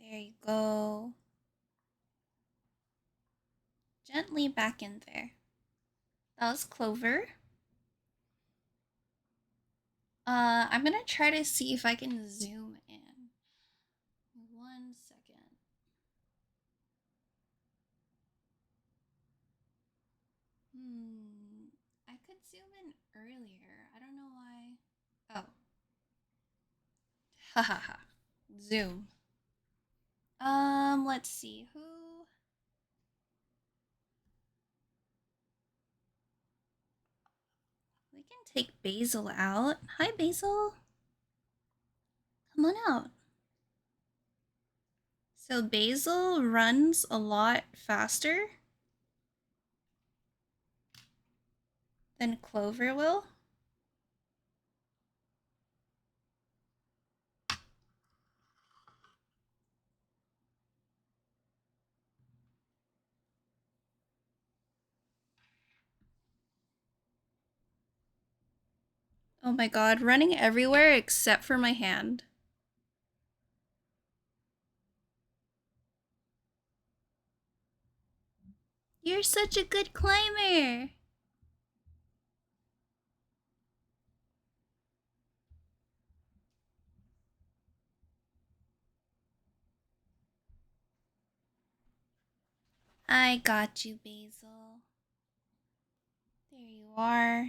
S1: There you go. Gently back in there. That was Clover. I'm gonna try to see if I can zoom in. 1 second. I could zoom in earlier. I don't know why. Oh. Hahaha. Zoom. Let's see. Who? We can take Basil out. Hi, Basil. Come on out. So Basil runs a lot faster than Clover will. Oh my god, running everywhere except for my hand. You're such a good climber. I got you, Basil. There you are.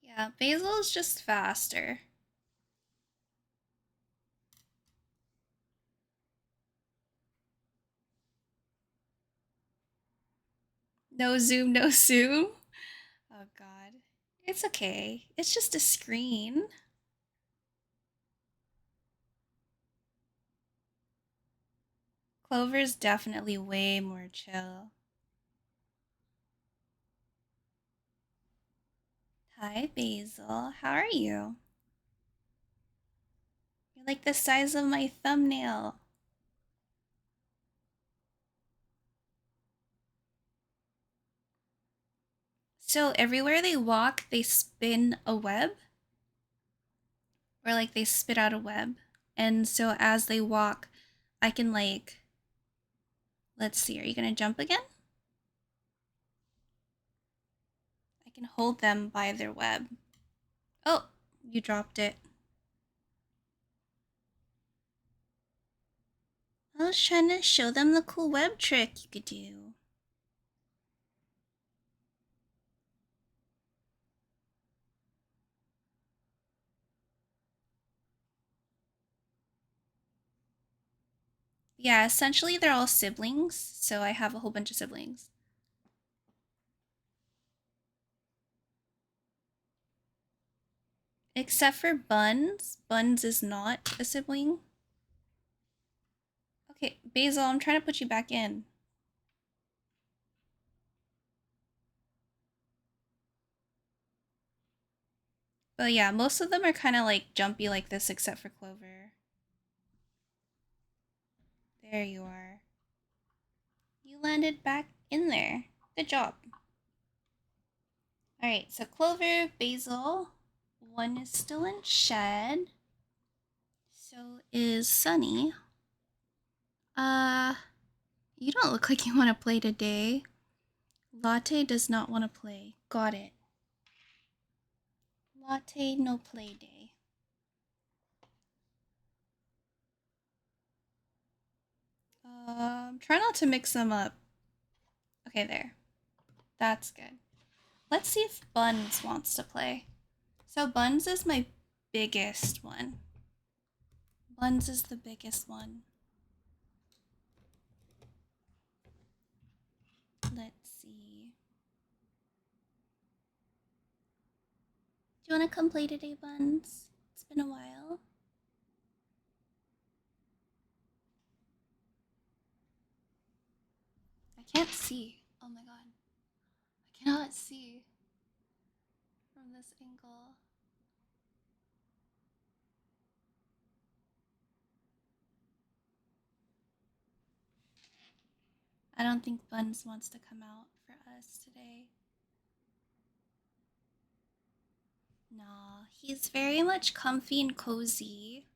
S1: Yeah, Basil is just faster. No zoom, no zoom. Oh god. It's okay. It's just a screen. Clover's definitely way more chill. Hi, Basil. How are you? You're like the size of my thumbnail. So everywhere they walk, they spin a web. Or like they spit out a web. And so as they walk, I can like... Let's see, are you gonna jump again? I can hold them by their web. Oh, you dropped it. I was trying to show them the cool web trick you could do. Yeah, essentially they're all siblings, so I have a whole bunch of siblings. Except for Buns. Buns is not a sibling. Okay, Basil, I'm trying to put you back in. But yeah, most of them are kind of like jumpy like this except for Clover. There you are. You landed back in there. Good job. Alright, so Clover, Basil. One is still in shed. So is Sunny. You don't look like you want to play today. Latte does not want to play. Got it. Latte, no play day. Try not to mix them up. Okay, there. That's good. Let's see if Buns wants to play. So Buns is my biggest one. Buns is the biggest one. Let's see. Do you want to come play today, Buns? It's been a while. I can't see. Oh my god. I cannot see from this angle. I don't think Buns wants to come out for us today. Nah, he's very much comfy and cozy.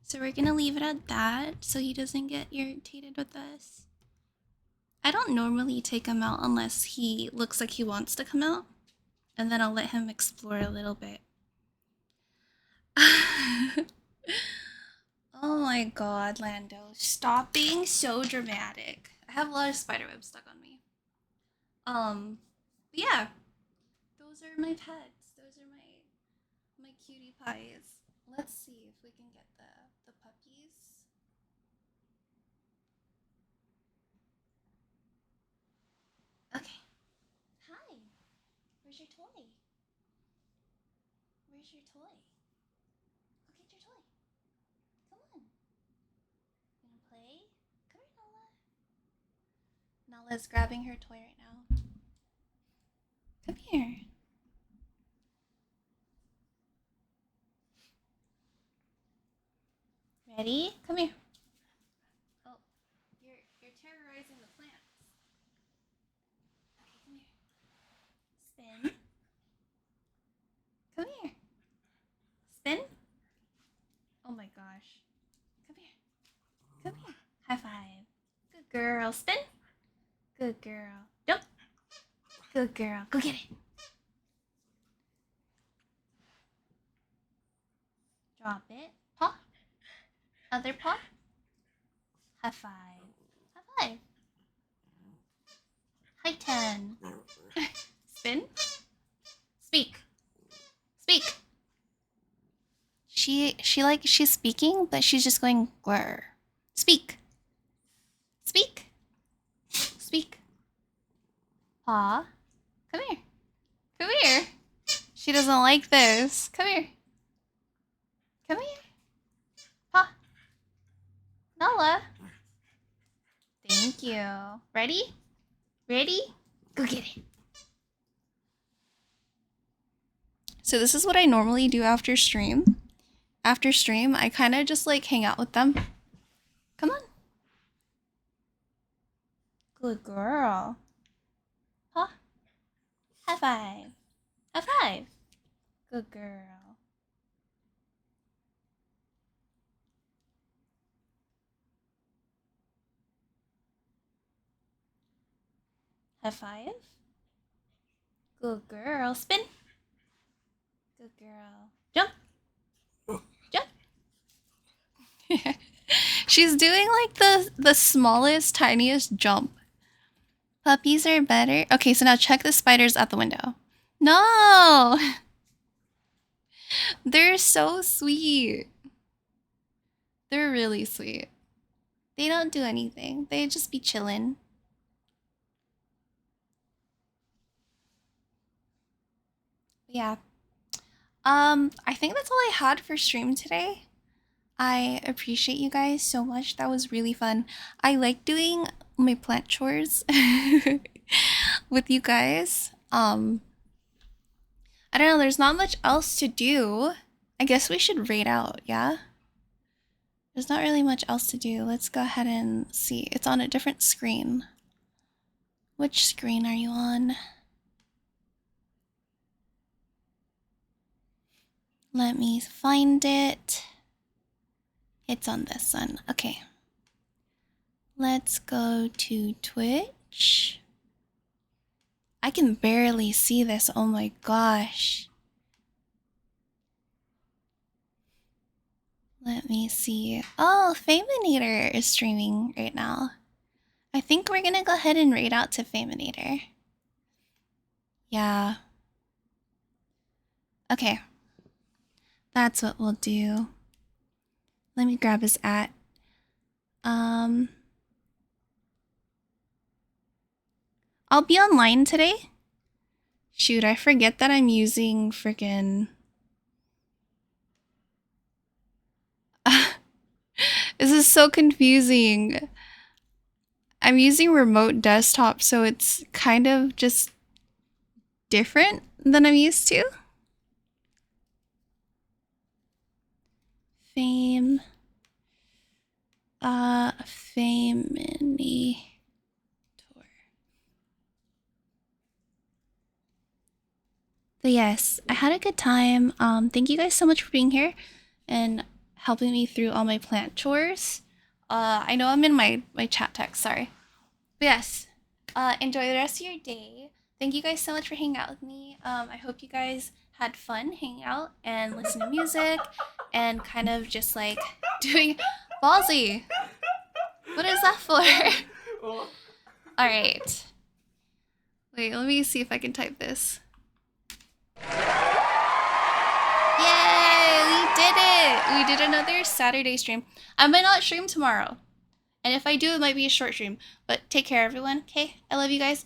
S1: So we're gonna leave it at that so he doesn't get irritated with us. I don't normally take him out unless he looks like he wants to come out. And then I'll let him explore a little bit. Oh my god, Lando. Stop being so dramatic. I have a lot of spiderwebs stuck on me. But yeah. Those are my pets. Those are my cutie pies. Let's see if we can get the puppies. Okay. Hi. Where's your toy? Where's your toy? Go get your toy. Come on. You wanna play? Come here, Nala. Nala's grabbing her toy right now. Come here. Ready? Come here. Oh, you're terrorizing the plants. Okay, come here. Come here. Come here. High five. Good girl. Spin. Good girl. Jump. Good girl. Go get it. Drop it. Paw. Other paw. High five. High five. High 10. Spin. Speak. Speak. She's speaking, but she's just going grr. Speak. Speak. Speak. Paw. Come here. Come here. She doesn't like this. Come here. Come here. Paw. Nala. Thank you. Ready? Ready? Go get it. So this is what I normally do after stream. After stream, I kind of just like hang out with them. Come on. Good girl. Huh? High five. High five. Good girl. High five. Good girl. Spin. Good girl. Jump. Jump. She's doing like the smallest, tiniest jump. Puppies are better. Okay, so now check the spiders at the window. No! They're so sweet. They're really sweet. They don't do anything. They just be chilling. Yeah. I think that's all I had for stream today. I appreciate you guys so much. That was really fun. I like doing my plant chores with you guys. I don't know, there's not much else to do. I guess we should raid out, yeah? There's not really much else to do. Let's go ahead and see. It's on a different screen. Which screen are you on? Let me find it. It's on this one. Okay. Let's go to Twitch. I can barely see this. Oh my gosh. Let me see. Oh, Faminator is streaming right now. I think we're gonna go ahead and raid out to Faminator. Yeah. Okay. That's what we'll do. Let me grab his @ I'll be online today. Shoot, I forget that I'm using freaking... This is so confusing. I'm using remote desktop, so it's kind of just different than I'm used to. Faminator. But yes, I had a good time. Thank you guys so much for being here and helping me through all my plant chores. I know I'm in my chat text, sorry. But yes, enjoy the rest of your day. Thank you guys so much for hanging out with me. I hope you guys had fun hanging out and listening to music and kind of just like doing ballsy. What is that for? Alright. Wait, let me see if I can type this. Yay! We did it! We did another Saturday stream. I might not stream tomorrow. And if I do, it might be a short stream. But take care, everyone. Okay? I love you guys.